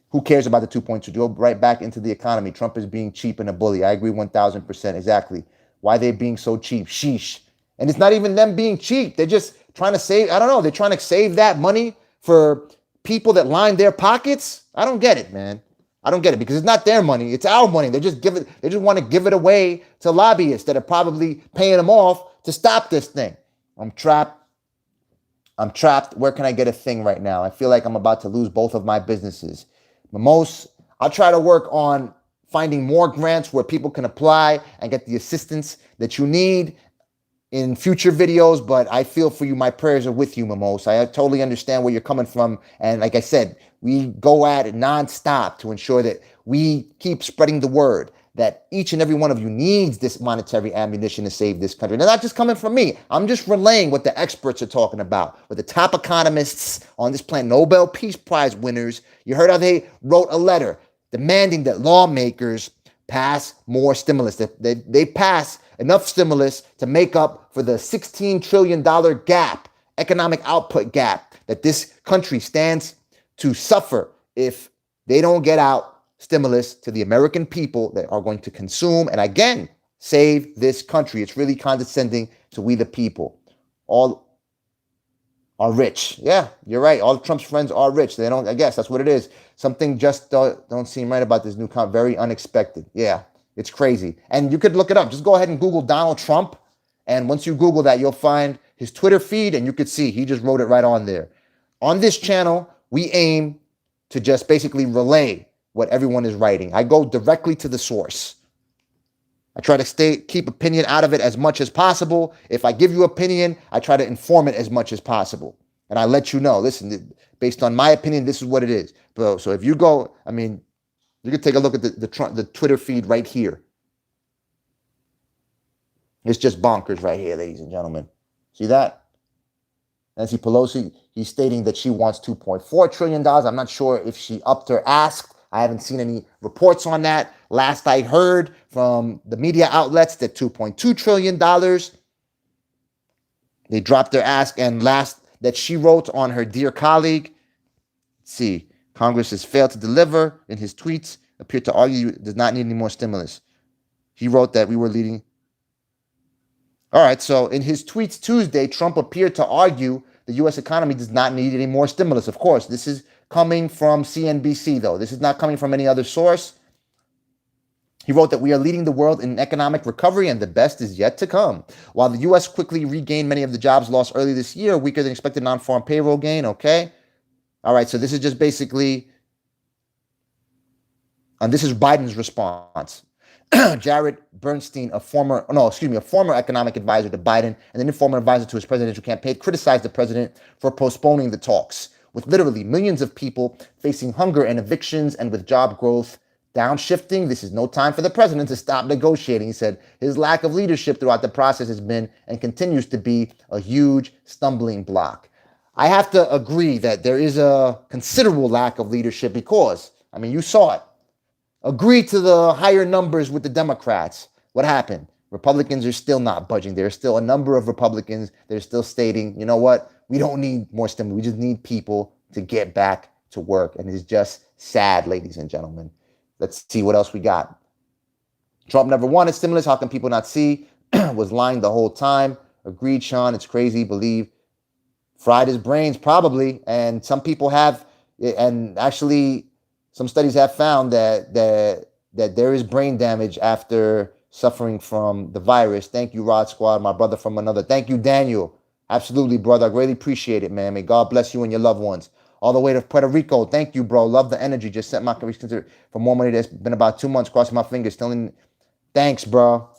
Who cares about the 2.2? Go right back into the economy. Trump is being cheap and a bully. I agree 1,000%. Exactly. Why they're being so cheap? Sheesh. And it's not even them being cheap. They're just trying to save, I don't know, they're trying to save that money for people that line their pockets. I don't get it, man. I don't get it, because it's not their money. It's our money. They just want to give it away to lobbyists that are probably paying them off to stop this thing. I'm trapped. Where can I get a thing right now? I feel like I'm about to lose both of my businesses. I'll try to work on finding more grants where people can apply and get the assistance that you need in future videos. But I feel for you. My prayers are with you, Mimos. I totally understand where you're coming from. And like I said, We go at it nonstop to ensure that we keep spreading the word that each and every one of you needs this monetary ammunition to save this country. Now, not just coming from me. I'm just relaying what the experts are talking about, what the top economists on this planet, Nobel Peace Prize winners, you heard how they wrote a letter demanding that lawmakers pass more stimulus, that they pass enough stimulus to make up for the $16 trillion gap, economic output gap, that this country stands to suffer if they don't get out stimulus to the American people that are going to consume and again save this country. It's really condescending to we the people. All are rich. Yeah, you're right. All Trump's friends are rich. They don't, I guess that's what it is. Something just don't seem right about this new count. Very unexpected. Yeah, it's crazy. And you could look it up. Just go ahead and Google Donald Trump. And once you Google that, you'll find his Twitter feed and you could see he just wrote it right on there. On this channel, we aim to just basically relay what everyone is writing. I go directly to the source. I try to keep opinion out of it as much as possible. If I give you opinion, I try to inform it as much as possible. And I let you know, listen, based on my opinion, this is what it is. So if you go, I mean, you can take a look at the Twitter feed right here. It's just bonkers right here, ladies and gentlemen. See that? Nancy Pelosi, he's stating that she wants $2.4 trillion. I'm not sure if she upped her ask. I haven't seen any reports on that. Last I heard from the media outlets that $2.2 trillion. They dropped their ask. And last that she wrote on her dear colleague, let's see, Congress has failed to deliver in his tweets, appeared to argue it does not need any more stimulus. He wrote that we were leading. All right, so in his tweets Tuesday, Trump appeared to argue the U.S. economy does not need any more stimulus. Of course, this is coming from CNBC, though. This is not coming from any other source. He wrote that we are leading the world in economic recovery and the best is yet to come. While the U.S. quickly regained many of the jobs lost early this year, weaker than expected non-farm payroll gain, okay? All right, so this is just basically, and this is Biden's response. Jared Bernstein, a former economic advisor to Biden and an informal advisor to his presidential campaign, criticized the president for postponing the talks. With literally millions of people facing hunger and evictions and with job growth downshifting, this is no time for the president to stop negotiating. He said his lack of leadership throughout the process has been and continues to be a huge stumbling block. I have to agree that there is a considerable lack of leadership because, I mean, you saw it. Agree to the higher numbers with the Democrats. What happened? Republicans are still not budging. There's still a number of Republicans that are still stating, you know what? We don't need more stimulus. We just need people to get back to work. And it's just sad, ladies and gentlemen. Let's see what else we got. Trump never wanted stimulus. How can people not see? Was lying the whole time. Agreed, Sean. It's crazy. Believe. Fried his brains, probably. And some people have, and actually, some studies have found that there is brain damage after suffering from the virus. Thank you, Rod Squad, my brother from another. Thank you, Daniel. Absolutely, brother. I really appreciate it, man. May God bless you and your loved ones. All the way to Puerto Rico. Thank you, bro. Love the energy. Just sent my consider for more money. That's been about 2 months. Crossing my fingers. Still in. Thanks, bro.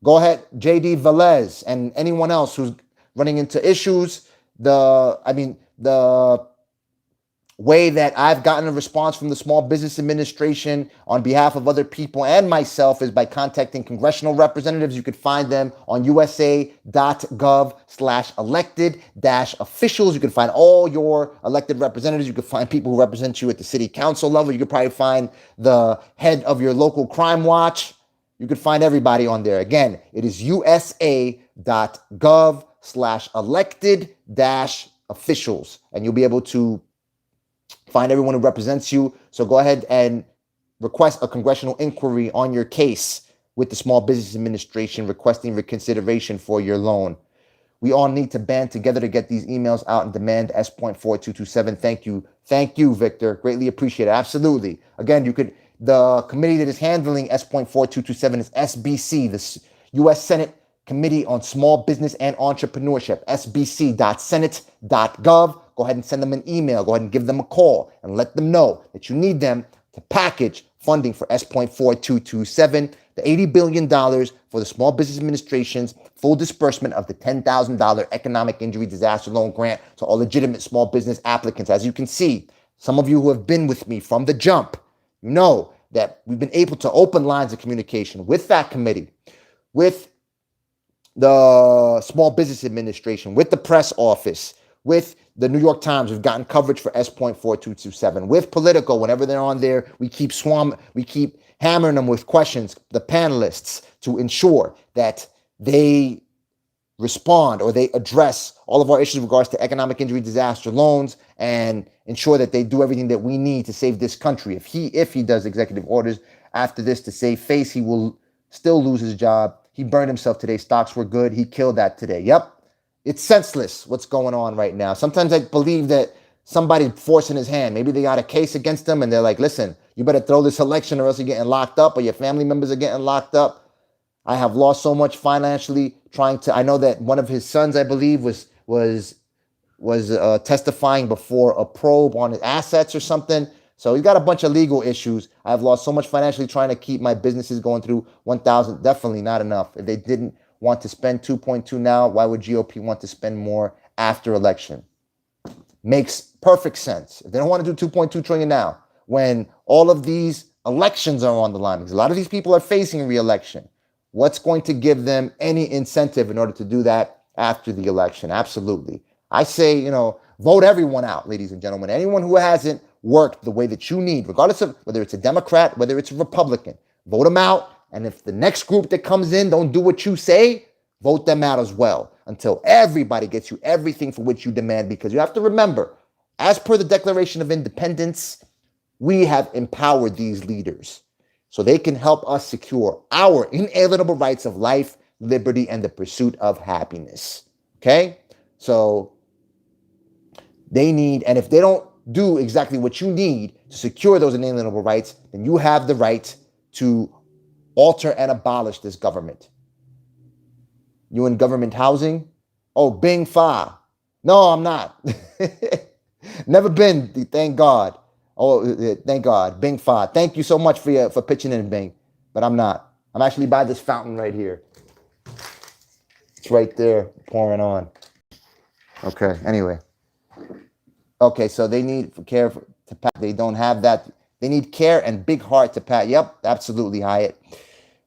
Go ahead, JD Velez and anyone else who's running into issues. The way that I've gotten a response from the Small Business Administration on behalf of other people and myself is by contacting congressional representatives. You could find them on usa.gov/elected-officials. You can find all your elected representatives. You can find people who represent you at the city council level. You could probably find the head of your local crime watch. You could find everybody on there. Again, it is usa.gov/elected-officials. And you'll be able to find everyone who represents you. So go ahead and request a congressional inquiry on your case with the Small Business Administration requesting reconsideration for your loan. We all need to band together to get these emails out and demand S.4227. Thank you. Thank you, Victor. Greatly appreciate it. Absolutely. Again, the committee that is handling S.4227 is SBC, the U.S. Senate Committee on Small Business and Entrepreneurship, sbc.senate.gov. Go ahead and send them an email. Go ahead and give them a call and let them know that you need them to package funding for S.4227, the $80 billion for the Small Business Administration's full disbursement of the $10,000 Economic Injury Disaster Loan Grant to all legitimate small business applicants. As you can see, Some of you who have been with me from the jump, you know that we've been able to open lines of communication with that committee, with the Small Business Administration, with the press office, with the New York Times. We've gotten coverage for S.4227. With Politico, whenever they're on there, we keep hammering them with questions, the panelists, to ensure that they respond or they address all of our issues in regards to economic injury disaster loans and ensure that they do everything that we need to save this country. If he does executive orders after this to save face, he will still lose his job. He burned himself today. Stocks were good. He killed that today. Yep. It's senseless what's going on right now. Sometimes I believe that somebody's forcing his hand. Maybe they got a case against him and they're like, listen, you better throw this election or else you're getting locked up or your family members are getting locked up. I have lost so much financially I know that one of his sons, I believe, was testifying before a probe on his assets or something. So he's got a bunch of legal issues. I've lost so much financially trying to keep my businesses going through 1,000. Definitely not enough. If they didn't want to spend 2.2 now, why would GOP want to spend more after election? Makes perfect sense. If they don't want to do 2.2 trillion now, when all of these elections are on the line, because a lot of these people are facing re-election, what's going to give them any incentive in order to do that after the election? Absolutely. I say, vote everyone out, ladies and gentlemen. Anyone who hasn't worked the way that you need, regardless of whether it's a Democrat, whether it's a Republican, vote them out. And if the next group that comes in don't do what you say, vote them out as well until everybody gets you everything for which you demand. Because you have to remember, as per the Declaration of Independence, we have empowered these leaders so they can help us secure our inalienable rights of life, liberty, and the pursuit of happiness. Okay? So they need, and if they don't do exactly what you need to secure those inalienable rights, then you have the right to alter and abolish this government. You in government housing? Oh, Bing Fa. No, I'm not. Never been, thank God. Oh, thank God. Bing Fa. Thank you so much for pitching in, Bing. But I'm not. I'm actually by this fountain right here. It's right there, pouring on. Okay, anyway. Okay, so they need care to pass. They don't have that. They need care and big heart to pass. Yep, absolutely, Hyatt.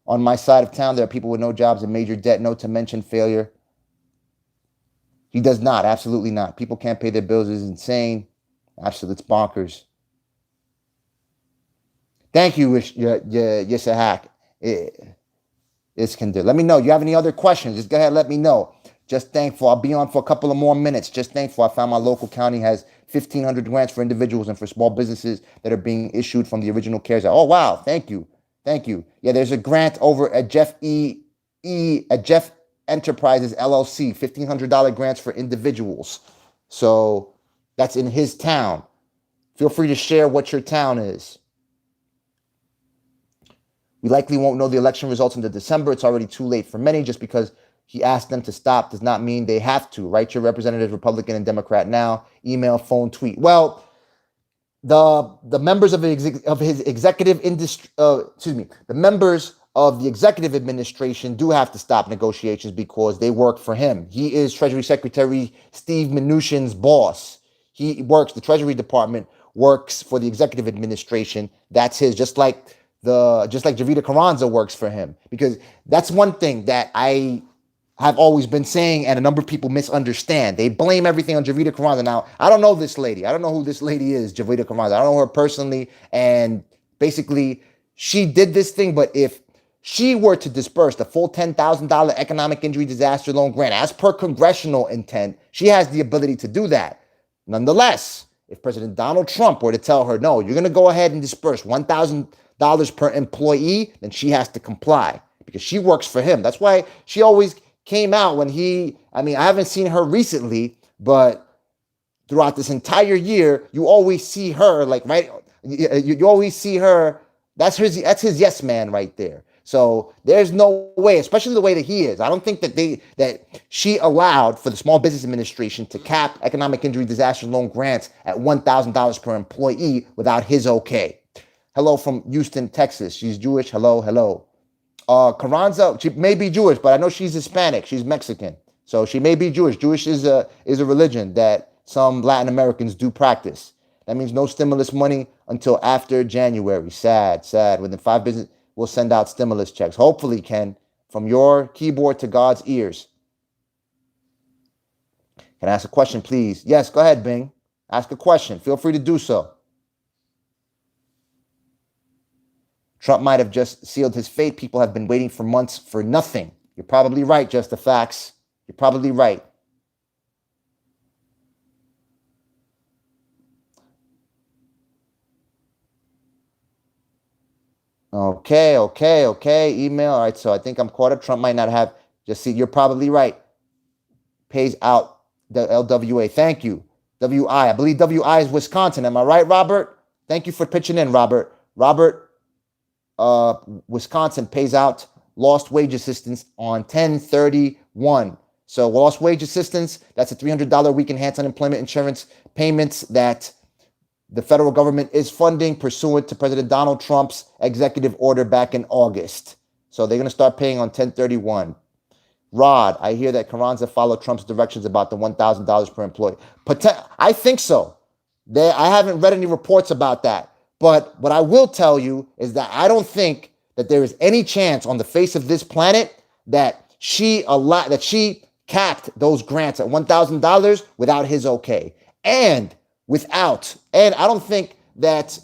On my side of town, there are people with no jobs and major debt, no to mention failure. He does not, absolutely not. People can't pay their bills. It's insane. Absolutely, it's bonkers. Thank you, Yisahak. Iskander. Let me know. You have any other questions? Just go ahead, let me know. Just thankful. I'll be on for a couple of more minutes. Just thankful. I found my local county has 1,500 grants for individuals and for small businesses that are being issued from the original CARES Act. Oh, wow. Thank you. Thank you. Yeah, there's a grant over at Jeff Enterprises LLC, $1,500 grants for individuals. So that's in his town. Feel free to share what your town is. We likely won't know the election results until December. It's already too late for many. Just because he asked them to stop does not mean they have to. Write your representatives, Republican and Democrat now. Email, phone, tweet. Well, the members of his executive industry, the members of the executive administration do have to stop negotiations because they work for him. He is Treasury Secretary Steve Mnuchin's boss. The Treasury Department works for the executive administration. That's his, just like Javita Carranza works for him. Because that's one thing that I have always been saying, and a number of people misunderstand. They blame everything on Javita Carranza. Now, I don't know this lady. I don't know who this lady is, Javita Carranza. I don't know her personally. And basically, she did this thing. But if she were to disperse the full $10,000 economic injury disaster loan grant, as per congressional intent, she has the ability to do that. Nonetheless, if President Donald Trump were to tell her, no, you're going to go ahead and disperse $1,000 per employee, then she has to comply because she works for him. That's why she always came out when I haven't seen her recently, but throughout this entire year, you always see her, you always see her. That's his yes man right there. So there's no way, especially the way that he is. I don't think that she allowed for the Small Business Administration to cap economic injury disaster loan grants at $1,000 per employee without his okay. Hello from Houston, Texas. She's Jewish. Hello. Carranza, she may be Jewish, but I know she's Hispanic. She's Mexican. So she may be Jewish. Jewish is a religion that some Latin Americans do practice. That means no stimulus money until after January. Sad. Within 5 business, we'll send out stimulus checks. Hopefully, Ken, from your keyboard to God's ears. Can I ask a question, please? Yes, go ahead, Bing. Ask a question. Feel free to do so. Trump might have just sealed his fate. People have been waiting for months for nothing. You're probably right, Just the Facts. You're probably right. Okay. Email. All right, so I think I'm caught up. Trump might not have just see. You're probably right. Pays out the LWA. Thank you. WI. I believe WI is Wisconsin. Am I right, Robert? Thank you for pitching in, Robert. Robert, Wisconsin pays out lost wage assistance on 1031. So lost wage assistance, that's a $300 a week enhanced unemployment insurance payments that the federal government is funding pursuant to President Donald Trump's executive order back in August. So they're going to start paying on 1031. Rod, I hear that Carranza followed Trump's directions about the $1,000 per employee. I think so. I haven't read any reports about that. But what I will tell you is that I don't think that there is any chance on the face of this planet that she capped those grants at $1,000 without his okay. And I don't think that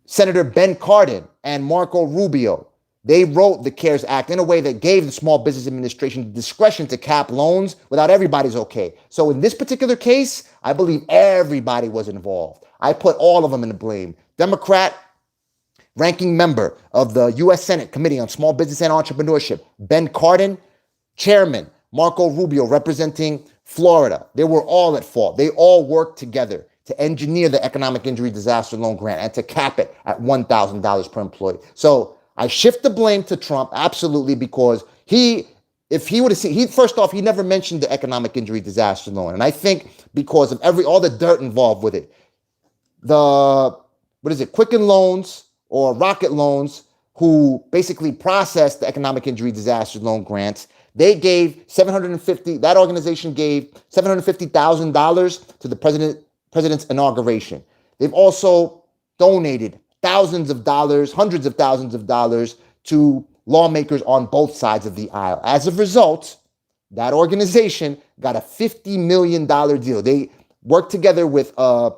Senator Ben Cardin and Marco Rubio, they wrote the CARES Act in a way that gave the Small Business Administration discretion to cap loans without everybody's okay. So in this particular case, I believe everybody was involved. I put all of them in the blame. Democrat ranking member of the U.S. Senate Committee on Small Business and Entrepreneurship, Ben Cardin, chairman, Marco Rubio representing Florida. They were all at fault. They all worked together to engineer the Economic Injury Disaster Loan Grant and to cap it at $1,000 per employee. So I shift the blame to Trump, absolutely, because if he would have seen, first off, he never mentioned the Economic Injury Disaster Loan. And I think because of all the dirt involved with it, Quicken Loans or Rocket Loans, who basically processed the Economic Injury Disaster Loan grants, that organization gave $750,000 to the president's inauguration. They've also donated thousands of dollars, hundreds of thousands of dollars to lawmakers on both sides of the aisle. As a result, that organization got a $50 million deal. They worked together with a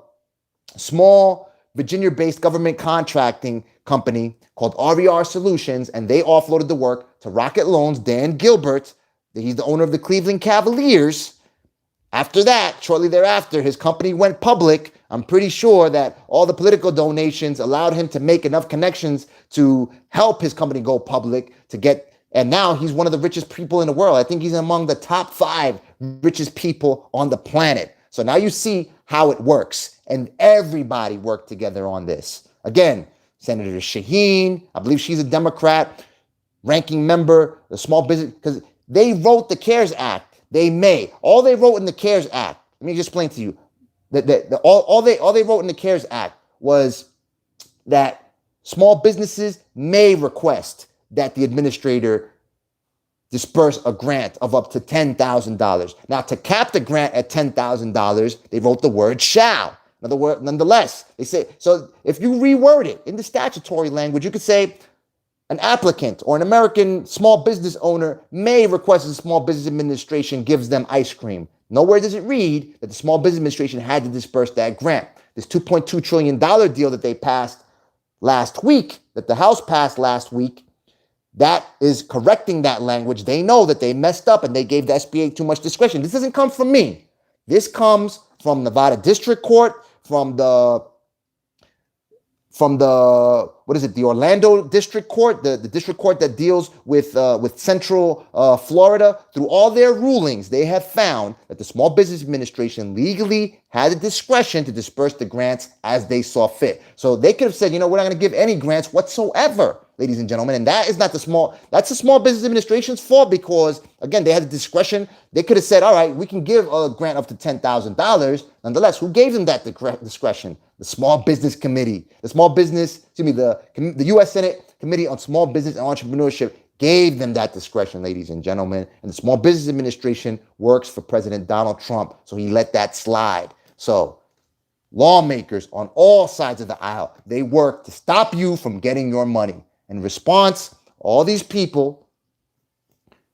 small Virginia-based government contracting company called RER Solutions, and they offloaded the work to Rocket Loans, Dan Gilbert. He's the owner of the Cleveland Cavaliers. After that, shortly thereafter, his company went public. I'm pretty sure that all the political donations allowed him to make enough connections to help his company go public and now he's one of the richest people in the world. I think he's among the top 5 richest people on the planet. So now you see how it works. And everybody worked together on this. Again, Senator Shaheen, I believe she's a Democrat, ranking member, the small business, because they wrote the CARES Act. All they wrote in the CARES Act, let me just explain to you, all they wrote in the CARES Act was that small businesses may request that the administrator disperse a grant of up to $10,000. Now, to cap the grant at $10,000, they wrote the word shall. Nonetheless, they say, so if you reword it in the statutory language, you could say an applicant or an American small business owner may request the Small Business Administration gives them ice cream. Nowhere does it read that the Small Business Administration had to disperse that grant. This $2.2 trillion deal that they passed last week, that the House passed last week, that is correcting that language. They know that they messed up and they gave the SBA too much discretion. This doesn't come from me. This comes from Nevada District Court, from the the Orlando District Court, the district court that deals with Central Florida. Through all their rulings, they have found that the Small Business Administration legally had the discretion to disperse the grants as they saw fit. So they could have said, we're not going to give any grants whatsoever, ladies and gentlemen. And that's the Small Business Administration's fault because, again, they had the discretion. They could have said, all right, we can give a grant up to $10,000. Nonetheless, who gave them that discretion? The Small Business Committee, the U.S. Senate Committee on Small Business and Entrepreneurship gave them that discretion, ladies and gentlemen. And the Small Business Administration works for President Donald Trump, so he let that slide. So lawmakers on all sides of the aisle, they work to stop you from getting your money. In response, all these people,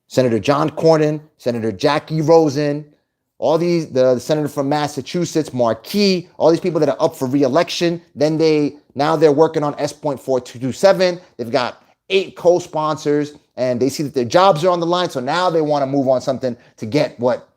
Senator John Cornyn, Senator Jackie Rosen, all these, the senator from Massachusetts, Markey, all these people that are up for re-election, now they're working on S.4227. They've got 8 co-sponsors, and they see that their jobs are on the line, so now they want to move on something to get what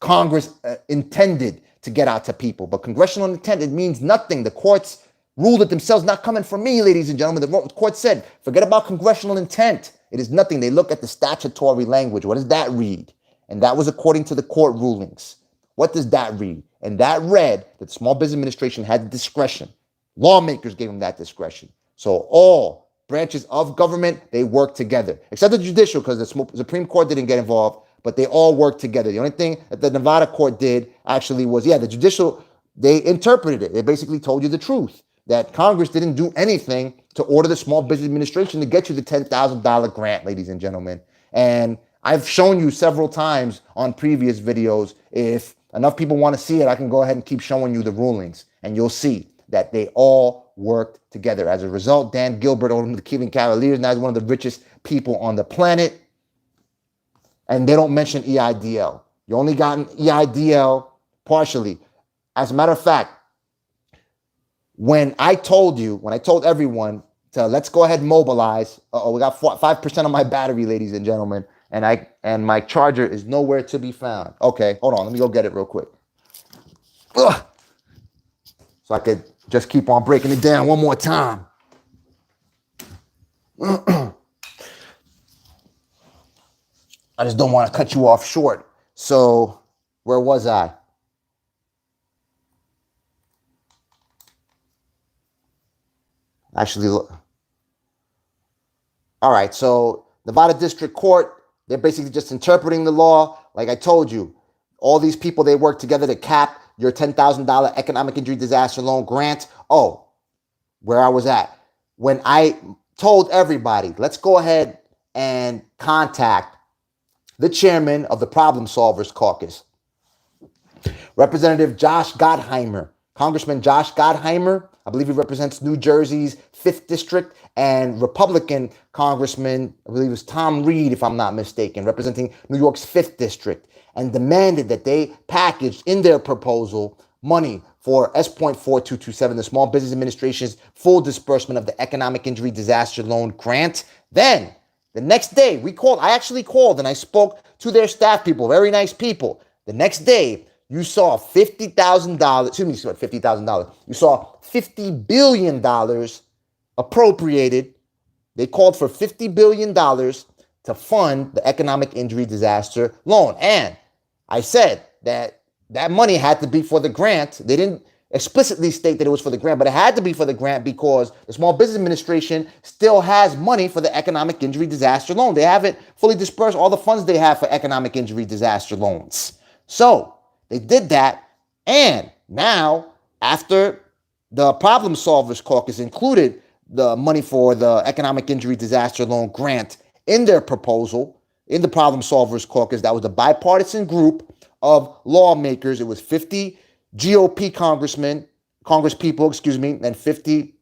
Congress intended to get out to people. But congressional intent, it means nothing. The courts ruled it themselves, not coming from me, ladies and gentlemen. The court said, forget about congressional intent. It is nothing. They look at the statutory language. What does that read? And that was according to the court rulings. What does that read? And that read that the Small Business Administration had the discretion. Lawmakers gave them that discretion. So all branches of government, they work together, except the judicial, because the Supreme Court didn't get involved, but they all work together. The only thing that the Nevada court did actually was, the judicial, they interpreted it. They basically told you the truth, that Congress didn't do anything to order the Small Business Administration to get you the $10,000 grant, ladies and gentlemen. And I've shown you several times on previous videos. If enough people want to see it, I can go ahead and keep showing you the rulings, and you'll see that they all worked together. As a result, Dan Gilbert, owner of the Cleveland Cavaliers, now is one of the richest people on the planet. And they don't mention EIDL. You only got an EIDL partially. As a matter of fact, when I told everyone to let's go ahead and mobilize, we got 5% on my battery, ladies and gentlemen, and my charger is nowhere to be found. Okay, hold on, let me go get it real quick. Ugh. So I could just keep on breaking it down one more time. I just don't want to cut you off short. So where was I? Actually, look. All right, so Nevada District Court, they're basically just interpreting the law. Like I told you, all these people, they work together to cap your $10,000 economic injury disaster loan grant. Oh, where I was at. When I told everybody, let's go ahead and contact the chairman of the Problem Solvers Caucus, Representative Josh Gottheimer, Congressman Josh Gottheimer. I believe he represents New Jersey's 5th District, and Republican Congressman, I believe it was Tom Reed, if I'm not mistaken, representing New York's 5th District, and demanded that they packaged in their proposal money for S.4227, the Small Business Administration's full disbursement of the Economic Injury Disaster Loan Grant. Then, the next day, I actually called and I spoke to their staff people, very nice people. The next day, you saw $50,000, you saw $50 billion appropriated. They called for $50 billion to fund the economic injury disaster loan. And I said that money had to be for the grant. They didn't explicitly state that it was for the grant, but it had to be for the grant because the Small Business Administration still has money for the economic injury disaster loan. They haven't fully dispersed all the funds they have for economic injury disaster loans. So they did that. And now, after the Problem Solvers Caucus included the money for the economic injury disaster loan grant in their proposal, in the Problem Solvers Caucus, that was a bipartisan group of lawmakers. It was 50 GOP congresspeople, and 50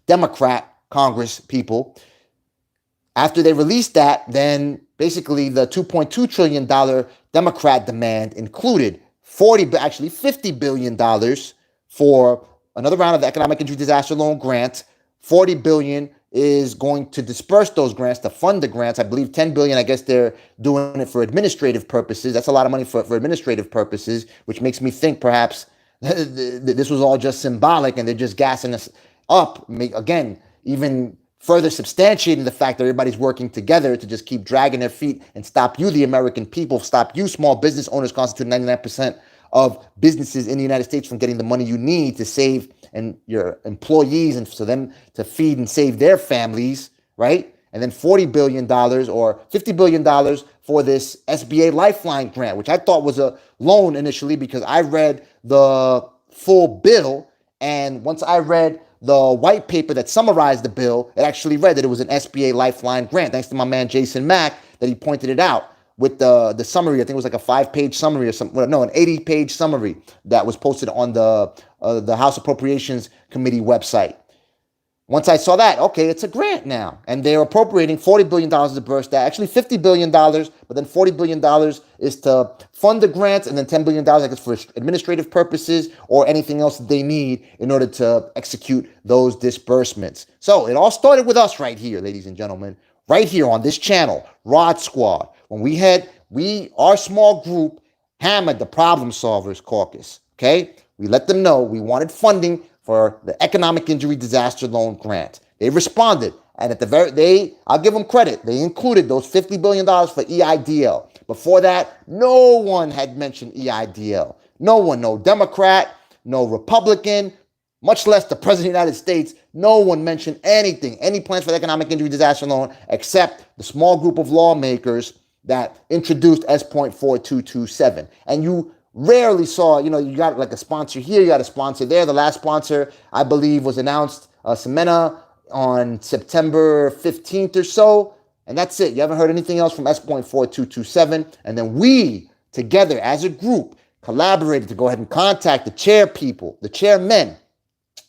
Democrat congresspeople. After they released that, then basically the $2.2 trillion Democrat demand included $50 billion for another round of the economic injury disaster loan grant. $40 billion is going to disperse those grants, to fund the grants. I believe $10 billion, I guess they're doing it for administrative purposes. That's a lot of money for administrative purposes, which makes me think perhaps this was all just symbolic and they're just gassing us up. Again, even further substantiating the fact that everybody's working together to just keep dragging their feet and stop you, the American people, stop you, small business owners, constitute 99% of businesses in the United States, from getting the money you need to save and your employees and for them to feed and save their families, right? And then $40 billion or $50 billion for this SBA Lifeline grant, which I thought was a loan initially because I read the full bill. And once I read the white paper that summarized the bill, it actually read that it was an SBA Lifeline grant, thanks to my man Jason Mack, that he pointed it out. with the summary. I think it was like a 5-page summary or something. No, an 80-page summary that was posted on the House Appropriations Committee website. Once I saw that, okay, it's a grant now. And they're appropriating $40 billion to burst that. Actually, $50 billion, but then $40 billion is to fund the grants, and then $10 billion, I guess, for administrative purposes or anything else that they need in order to execute those disbursements. So it all started with us right here, ladies and gentlemen, right here on this channel, Rod Squad. When our small group hammered the Problem Solvers Caucus, okay? We let them know we wanted funding for the Economic Injury Disaster Loan Grant. They responded, and I'll give them credit. They included those $50 billion for EIDL. Before that, no one had mentioned EIDL. No one, no Democrat, no Republican, much less the President of the United States. No one mentioned anything, any plans for the Economic Injury Disaster Loan, except the small group of lawmakers that introduced S.4227. And you rarely saw, you got like a sponsor here, you got a sponsor there. The last sponsor, I believe, was announced, Semena, on September 15th or so. And that's it. You haven't heard anything else from S.4227. And then we, together as a group, collaborated to go ahead and contact the chairmen,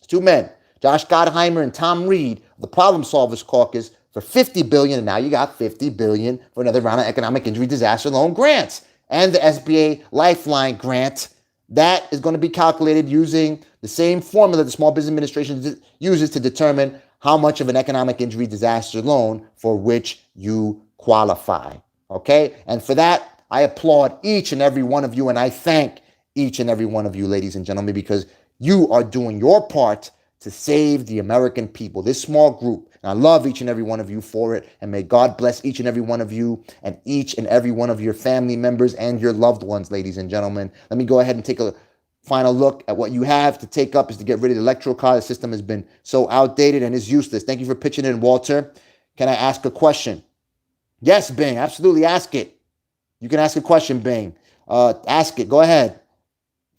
two men, Josh Gottheimer and Tom Reed, of the Problem Solvers Caucus, for $50 billion. And now you got $50 billion for another round of Economic Injury Disaster Loan grants. And the SBA Lifeline grant that is going to be calculated using the same formula the Small Business Administration uses to determine how much of an economic injury disaster loan for which you qualify. Okay? And for that, I applaud each and every one of you, and I thank each and every one of you, ladies and gentlemen, because you are doing your part to save the American people, this small group. And I love each and every one of you for it. And may God bless each and every one of you and each and every one of your family members and your loved ones, ladies and gentlemen. Let me go ahead and take a final look at what you have to take up is to get rid of the electoral college system. Has been so outdated and is useless. Thank you for pitching in, Walter. Can I ask a question? Yes, Bing, absolutely. Ask it. You can ask a question, Bing. Ask it. Go ahead.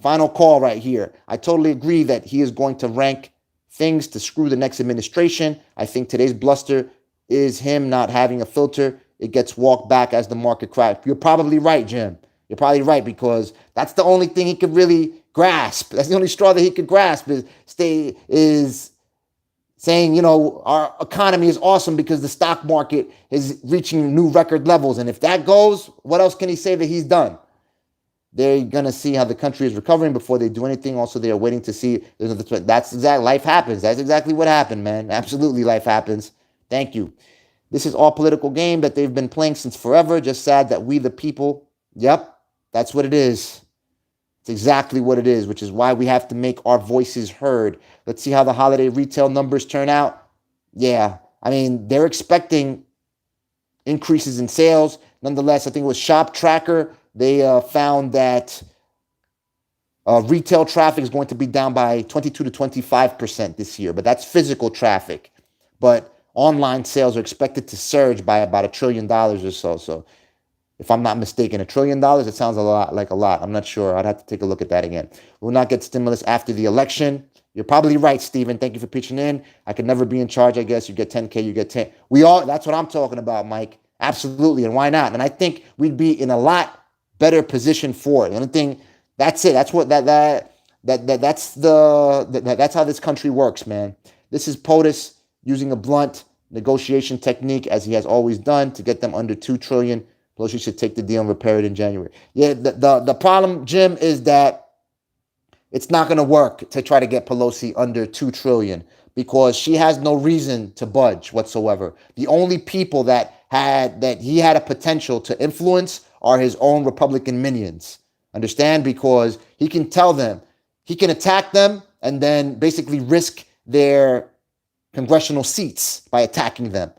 Final call right here. I totally agree that he is going to rank things to screw the next administration. I think today's bluster is him not having a filter. It gets walked back as the market cracks. You're probably right, Jim. You're probably right, because that's the only thing he could really grasp. That's the only straw that he could grasp is saying, our economy is awesome because the stock market is reaching new record levels. And if that goes, what else can he say that he's done? They're going to see how the country is recovering before they do anything. Also, they are waiting to see. That's exactly, life happens. That's exactly what happened, man. Absolutely, life happens. Thank you. This is all political game that they've been playing since forever. Just sad that we, the people, yep, that's what it is. It's exactly what it is, which is why we have to make our voices heard. Let's see how the holiday retail numbers turn out. Yeah, I mean, they're expecting increases in sales. Nonetheless, I think it was Shop Tracker. They found that retail traffic is going to be down by 22 to 25% this year, but that's physical traffic. But online sales are expected to surge by about $1 trillion or so. So if I'm not mistaken, $1 trillion, it sounds like a lot. I'm not sure. I'd have to take a look at that again. We'll not get stimulus after the election. You're probably right, Stephen. Thank you for pitching in. I could never be in charge, I guess. You get 10K, you get 10. That's what I'm talking about, Mike. Absolutely. And why not? And I think we'd be in a lot better position for it. The only thing, that's it. That's what that's how this country works, man. This is POTUS using a blunt negotiation technique, as he has always done, to get them under $2 trillion. Pelosi should take the deal and repair it in January. Yeah, the problem, Jim, is that it's not going to work to try to get Pelosi under $2 trillion because she has no reason to budge whatsoever. The only people that he had a potential to influence are his own Republican minions. Understand? Because he can tell them, he can attack them and then basically risk their congressional seats by attacking them.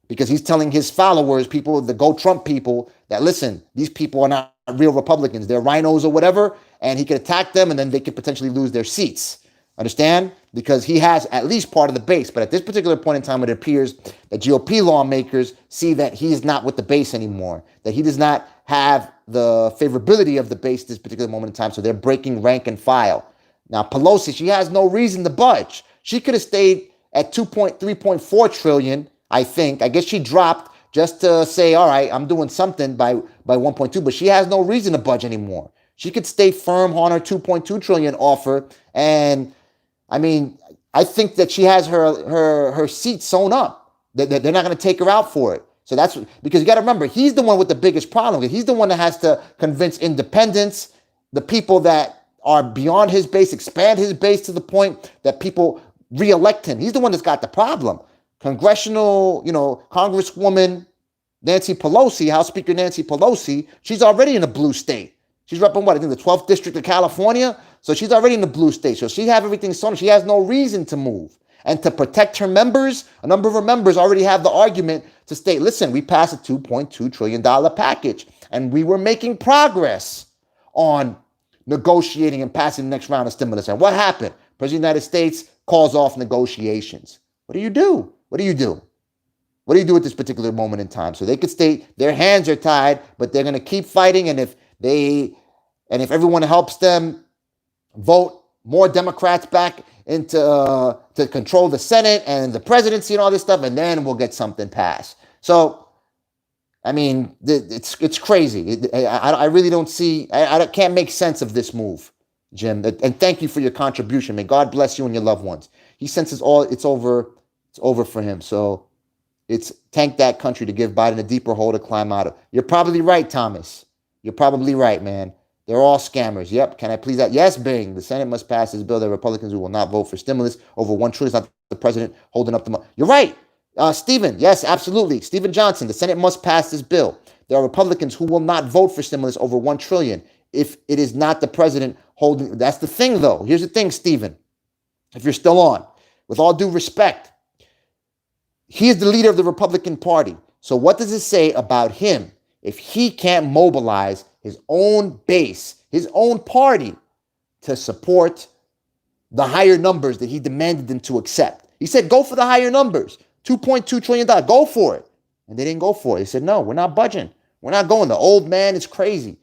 Because he's telling his followers, people, the Go Trump people, that listen, these people are not real Republicans. They're rhinos or whatever, and he could attack them and then they could potentially lose their seats. Understand? Because he has at least part of the base. But at this particular point in time, it appears that GOP lawmakers see that he is not with the base anymore, that he does not have the favorability of the base at this particular moment in time. So they're breaking rank and file. Now, Pelosi, she has no reason to budge. She could have stayed at 3.4 trillion, I think. I guess she dropped just to say, all right, I'm doing something by 1.2, but she has no reason to budge anymore. She could stay firm on her 2.2 trillion offer. And I mean, I think that she has her seat sewn up. They're not going to take her out for it. So that's because you got to remember, he's the one with the biggest problem. He's the one that has to convince independents, the people that are beyond his base, expand his base to the point that people reelect him. He's the one that's got the problem. Congressional, Congresswoman Nancy Pelosi, House Speaker Nancy Pelosi, she's already in a blue state. She's repping what? I think the 12th District of California. So she's already in the blue state. So she have everything sewn. She has no reason to move. And to protect her members, a number of her members already have the argument to state, listen, we passed a $2.2 trillion package, and we were making progress on negotiating and passing the next round of stimulus. And what happened? President of the United States calls off negotiations. What do you do? What do you do? What do you do at this particular moment in time? So they could state their hands are tied, but they're going to keep fighting. And if everyone helps them vote more Democrats back into to control the Senate and the presidency and all this stuff, and then we'll get something passed. So, I mean, it's crazy. I really don't see. I can't make sense of this move, Jim. And thank you for your contribution. May God bless you and your loved ones. He senses it's over. It's over for him. So it's tank that country to give Biden a deeper hole to climb out of. You're probably right, Thomas. You're probably right, man. They're all scammers. Yep. Can I please that? Yes, Bing. The Senate must pass this bill. There are Republicans who will not vote for stimulus over $1 trillion. It's not the president holding up the money. You're right. Stephen. Yes, absolutely. Stephen Johnson. The Senate must pass this bill. There are Republicans who will not vote for stimulus over $1 trillion if it is not the president holding. That's the thing, though. Here's the thing, Stephen. If you're still on, with all due respect, he is the leader of the Republican Party. So what does it say about him if he can't mobilize his own base, his own party, to support the higher numbers that he demanded them to accept? He said, go for the higher numbers, $2.2 trillion, go for it. And they didn't go for it. They said, no, we're not budging. We're not going. The old man is crazy.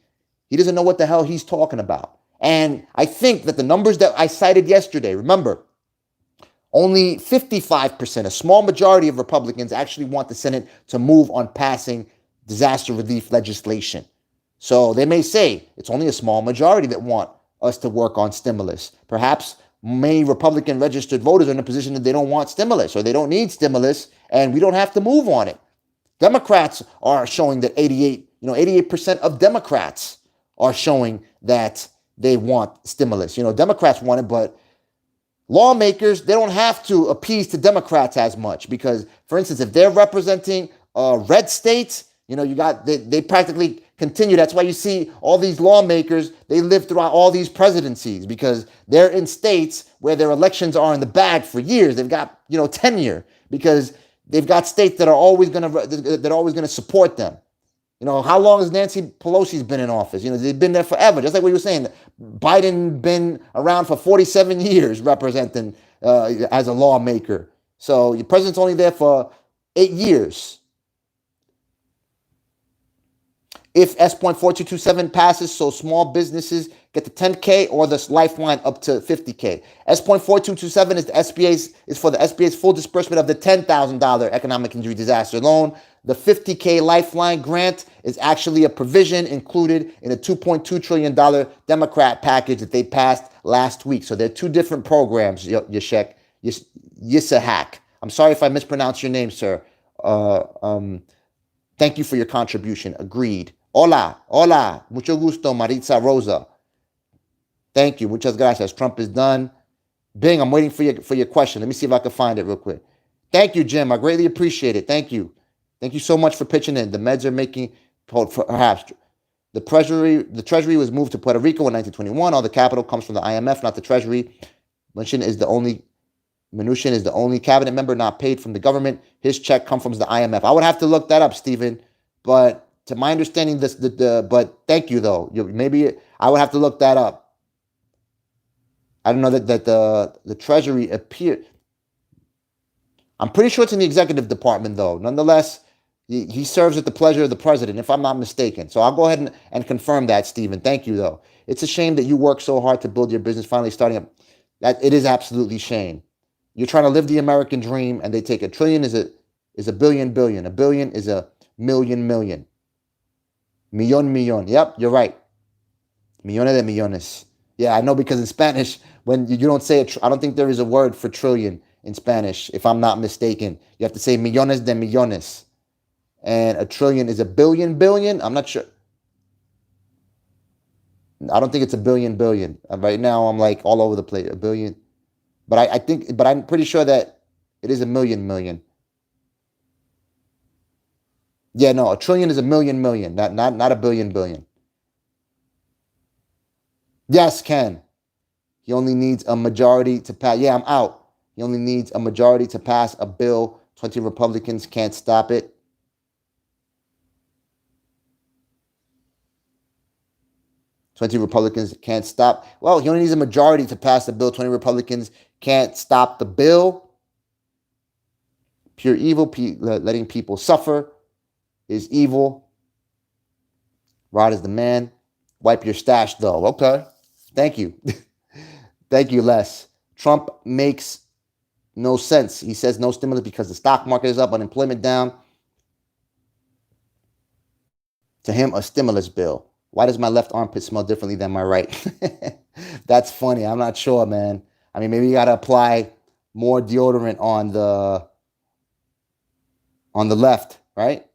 He doesn't know what the hell he's talking about. And I think that the numbers that I cited yesterday, remember, only 55%, a small majority of Republicans actually want the Senate to move on passing disaster relief legislation. So they may say it's only a small majority that want us to work on stimulus. Perhaps many Republican registered voters are in a position that they don't want stimulus or they don't need stimulus, and we don't have to move on it. Democrats are showing that 88% of Democrats are showing that they want stimulus. Democrats want it, but lawmakers, they don't have to appease to Democrats as much because, for instance, if they're representing red states, they practically continue. That's why you see all these lawmakers, they live throughout all these presidencies because they're in states where their elections are in the bag for years. They've got, tenure because they've got states that are always going to support them. How long has Nancy Pelosi's been in office? They've been there forever. Just like what you were saying, Biden been around for 47 years representing as a lawmaker. So your president's only there for 8 years. If S.4227 passes, so small businesses get the 10K or the lifeline up to 50K. S.4227 is for the SBA's full disbursement of the $10,000 economic injury disaster loan. The 50K lifeline grant is actually a provision included in a $2.2 trillion Democrat package that they passed last week. So they're two different programs, Yashek, Yisahak. I'm sorry if I mispronounced your name, sir. Thank you for your contribution. Agreed. Hola. Mucho gusto, Maritza Rosa. Thank you. Muchas gracias. Trump is done. Bing, I'm waiting for your question. Let me see if I can find it real quick. Thank you, Jim. I greatly appreciate it. Thank you. Thank you so much for pitching in. The Meds are making, perhaps, the Treasury was moved to Puerto Rico in 1921. All the capital comes from the IMF, not the Treasury. Mnuchin is the only cabinet member not paid from the government. His check comes from the IMF. I would have to look that up, Stephen. But to my understanding, but thank you, though. Maybe I would have to look that up. I don't know that the Treasury appeared. I'm pretty sure it's in the executive department, though. Nonetheless, he serves at the pleasure of the president, if I'm not mistaken. So I'll go ahead and confirm that, Stephen. Thank you, though. It's a shame that you work so hard to build your business, finally starting up. That it is absolutely shame. You're trying to live the American dream, and they take $1 trillion is a billion. $1 billion is million. Millón. Yep, you're right. Millones de millones. Yeah, I know because in Spanish, when you don't say it, I don't think there is a word for trillion in Spanish, if I'm not mistaken. You have to say millones de millones. And a trillion is a billion. I'm not sure. I don't think it's a billion. Right now, I'm like all over the place. A billion. But I think, but I'm pretty sure that it is a million. Yeah, no, a trillion is a million, not a billion. Yes, Ken. He only needs a majority to pass. Yeah, I'm out. He only needs a majority to pass a bill. 20 Republicans can't stop it. 20 Republicans can't stop. Well, he only needs a majority to pass the bill. 20 Republicans can't stop the bill. Pure evil, letting people suffer is evil. Rod is the man. Wipe your stash, though. Okay. Thank you. Thank you, Les. Trump makes no sense. He says no stimulus because the stock market is up, unemployment down. To him, a stimulus bill. Why does my left armpit smell differently than my right? That's funny. I'm not sure, man. I mean, maybe you got to apply more deodorant on the left, right?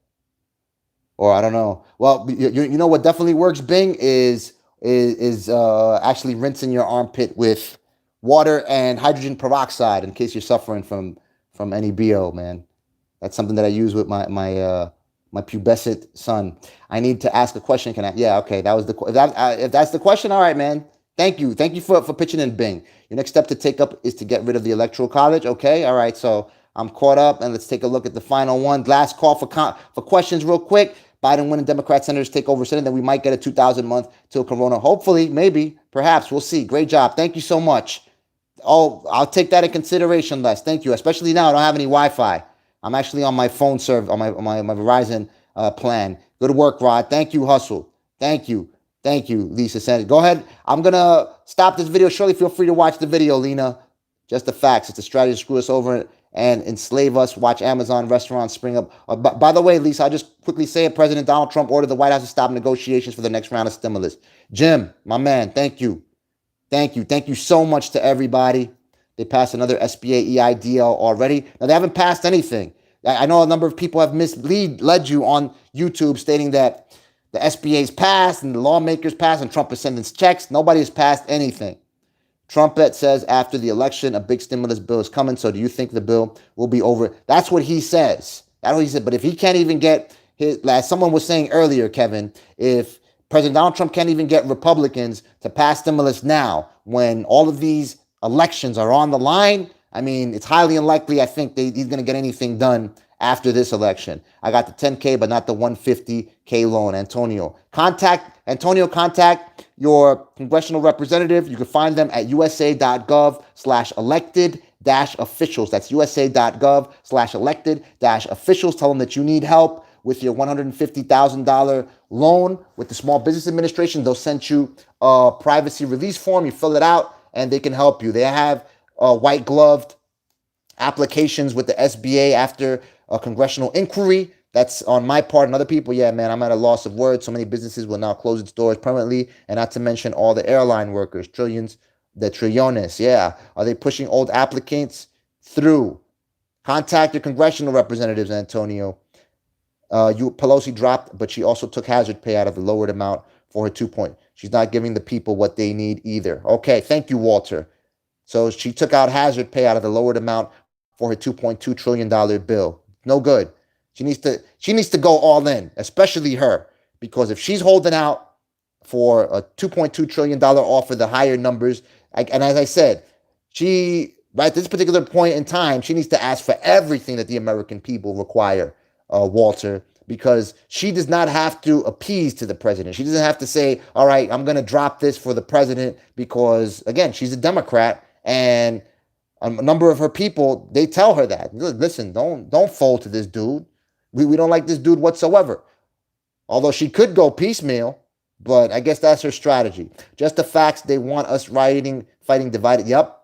Or I don't know. Well, you know what definitely works, Bing, is actually rinsing your armpit with water and hydrogen peroxide in case you're suffering from any BO, man. That's something that I use with my pubescent son. I need to ask a question. Can I? Yeah, okay. That was if that's the question. All right, man. Thank you for pitching in, Bing. Your next step to take up is to get rid of the electoral college. Okay, all right. So I'm caught up, and let's take a look at the final one. Last call for questions, real quick. Biden winning, Democrat senators take over Senate, then we might get a 2,000 month till Corona. Hopefully, maybe, perhaps, we'll see. Great job. Thank you so much. Oh, I'll take that in consideration, Les. Thank you. Especially now, I don't have any Wi-Fi. I'm actually on my phone on my Verizon plan. Good work, Rod. Thank you, Hustle. Thank you, Lisa said. Go ahead. I'm going to stop this video shortly. Feel free to watch the video, Lena. Just the facts. It's a strategy to screw us over and enslave us. Watch Amazon restaurants spring up. By the way, Lisa, I'll just quickly say it. President Donald Trump ordered the White House to stop negotiations for the next round of stimulus. Jim, my man, thank you. Thank you so much to everybody. They passed another SBA EIDL already. Now, they haven't passed anything. I know a number of people have led you on YouTube stating that the SBA's passed and the lawmakers passed and Trump is sending checks. Nobody has passed anything. Trumpet says after the election, a big stimulus bill is coming. So do you think the bill will be over? That's what he says. That's what he said. But if he can't even get as someone was saying earlier, Kevin, if President Donald Trump can't even get Republicans to pass stimulus now when all of these elections are on the line, I mean, it's highly unlikely, I think, he's going to get anything done after this election. I got the 10K, but not the 150K loan. Antonio, contact your congressional representative. You can find them at usa.gov/elected-officials. That's usa.gov/elected-officials. Tell them that you need help with your $150,000 loan with the Small Business Administration. They'll send you a privacy release form. You fill it out, and they can help you. They have white-gloved applications with the SBA after a congressional inquiry. That's on my part and other people. Yeah, man, I'm at a loss of words. So many businesses will now close its doors permanently, and not to mention all the airline workers, trillones. Yeah. Are they pushing old applicants through? Contact your congressional representatives, Antonio. Pelosi dropped, but she also took hazard pay out of the lowered amount for her 2 point. She's not giving the people what they need either. Okay, thank you, Walter. So she took out hazard pay out of the lowered amount for her $2.2 trillion bill. No good. She needs to go all in, especially her, because if she's holding out for a $2.2 trillion offer, the higher numbers, and as I said, at this particular point in time, she needs to ask for everything that the American people require, Walter, because she does not have to appease to the president. She doesn't have to say, all right, I'm going to drop this for the president because, again, she's a Democrat, and a number of her people, they tell her that. Listen, don't fold to this dude. We don't like this dude whatsoever. Although she could go piecemeal, but I guess that's her strategy. Just the facts. They want us fighting divided. Yep.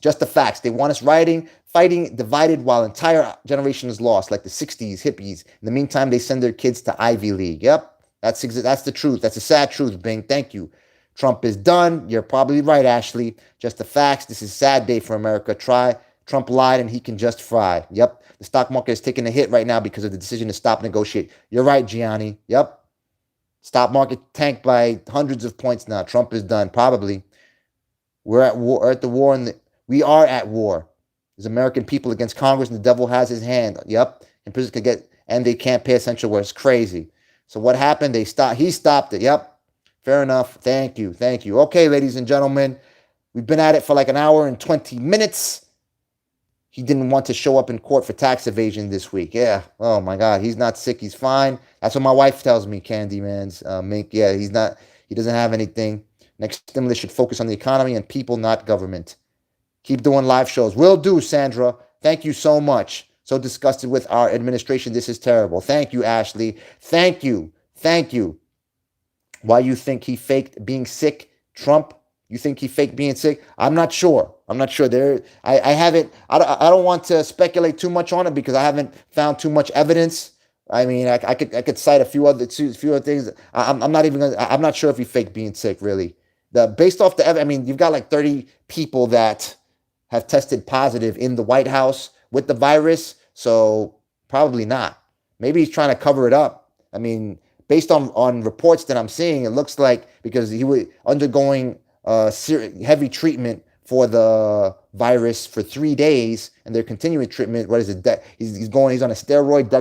Just the facts. They want us rioting, fighting, divided while entire generation is lost, like the 60s, hippies. In the meantime, they send their kids to Ivy League. Yep, that's the truth. That's a sad truth, Bing. Thank you. Trump is done. You're probably right, Ashley. Just the facts. This is a sad day for America. Trump lied and he can just fry. Yep. The stock market is taking a hit right now because of the decision to stop negotiate. You're right, Gianni. Yep. Stock market tanked by hundreds of points now. Trump is done. Probably. We're at war. We are at war. There's American people against Congress, and the devil has his hand. Yep. And prisoners can get, and they can't pay essential work. It's crazy. So what happened? He stopped it. Yep. Fair enough. Thank you. Okay, ladies and gentlemen, we've been at it for like an hour and 20 minutes. He didn't want to show up in court for tax evasion this week. Yeah. Oh my God. He's not sick. He's fine. That's what my wife tells me, Candyman's Mink. Yeah, he's not. He doesn't have anything. Next stimulus should focus on the economy and people, not government. Keep doing live shows. Will do, Sandra. Thank you so much. So disgusted with our administration. This is terrible. Thank you, Ashley. Thank you. Why you think he faked being sick, Trump? You think he faked being sick? I'm not sure. There, I haven't. I don't want to speculate too much on it because I haven't found too much evidence. I mean, I could cite a few other things. I'm not sure if he faked being sick really. Based off the, I mean, you've got like 30 people that have tested positive in the White House with the virus, so probably not. Maybe he's trying to cover it up. I mean, based on reports that I'm seeing, it looks like because he was undergoing heavy treatment for the virus for 3 days, and they're continuing treatment. What is it? He's on a steroid,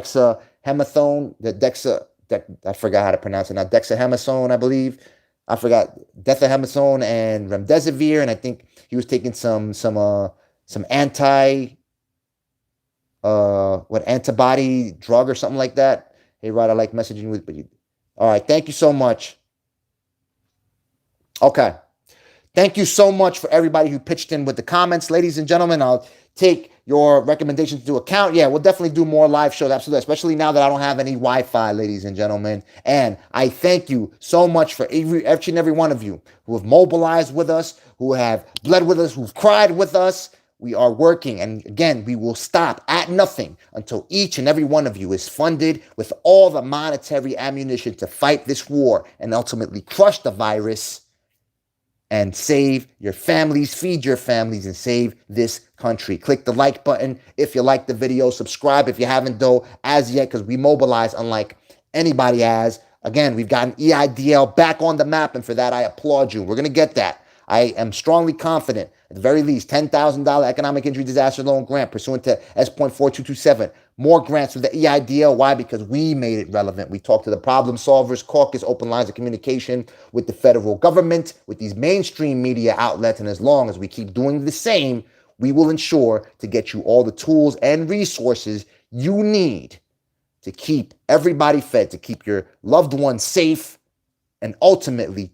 I forgot how to pronounce it now. Dexamethasone, I believe. I forgot. Dexamethasone and remdesivir, and I think he was taking some antibody drug or something like that. Hey, Rod, I like messaging with you. All right, thank you so much. Okay. Thank you so much for everybody who pitched in with the comments. Ladies and gentlemen, I'll take your recommendations into account. Yeah, we'll definitely do more live shows, absolutely, especially now that I don't have any Wi-Fi, ladies and gentlemen. And I thank you so much for each and every one of you who have mobilized with us, who have bled with us, who've cried with us. We are working, and again, we will stop at nothing until each and every one of you is funded with all the monetary ammunition to fight this war and ultimately crush the virus and save your families, feed your families, and save this country. Click the like button if you like the video. Subscribe if you haven't, though, as yet, because we mobilize unlike anybody has. Again, we've gotten EIDL back on the map, and for that, I applaud you. We're going to get that. I am strongly confident, at the very least, $10,000 economic injury disaster loan grant pursuant to S.4227. More grants with the EIDL. Why? Because we made it relevant. We talked to the Problem Solvers Caucus, open lines of communication with the federal government, with these mainstream media outlets. And as long as we keep doing the same, we will ensure to get you all the tools and resources you need to keep everybody fed, to keep your loved ones safe, and ultimately,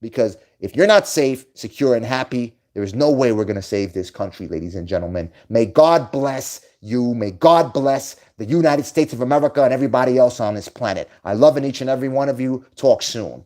because if you're not safe, secure, and happy, there is no way we're going to save this country, ladies and gentlemen. May God bless you. May God bless the United States of America and everybody else on this planet. I love each and every one of you. Talk soon.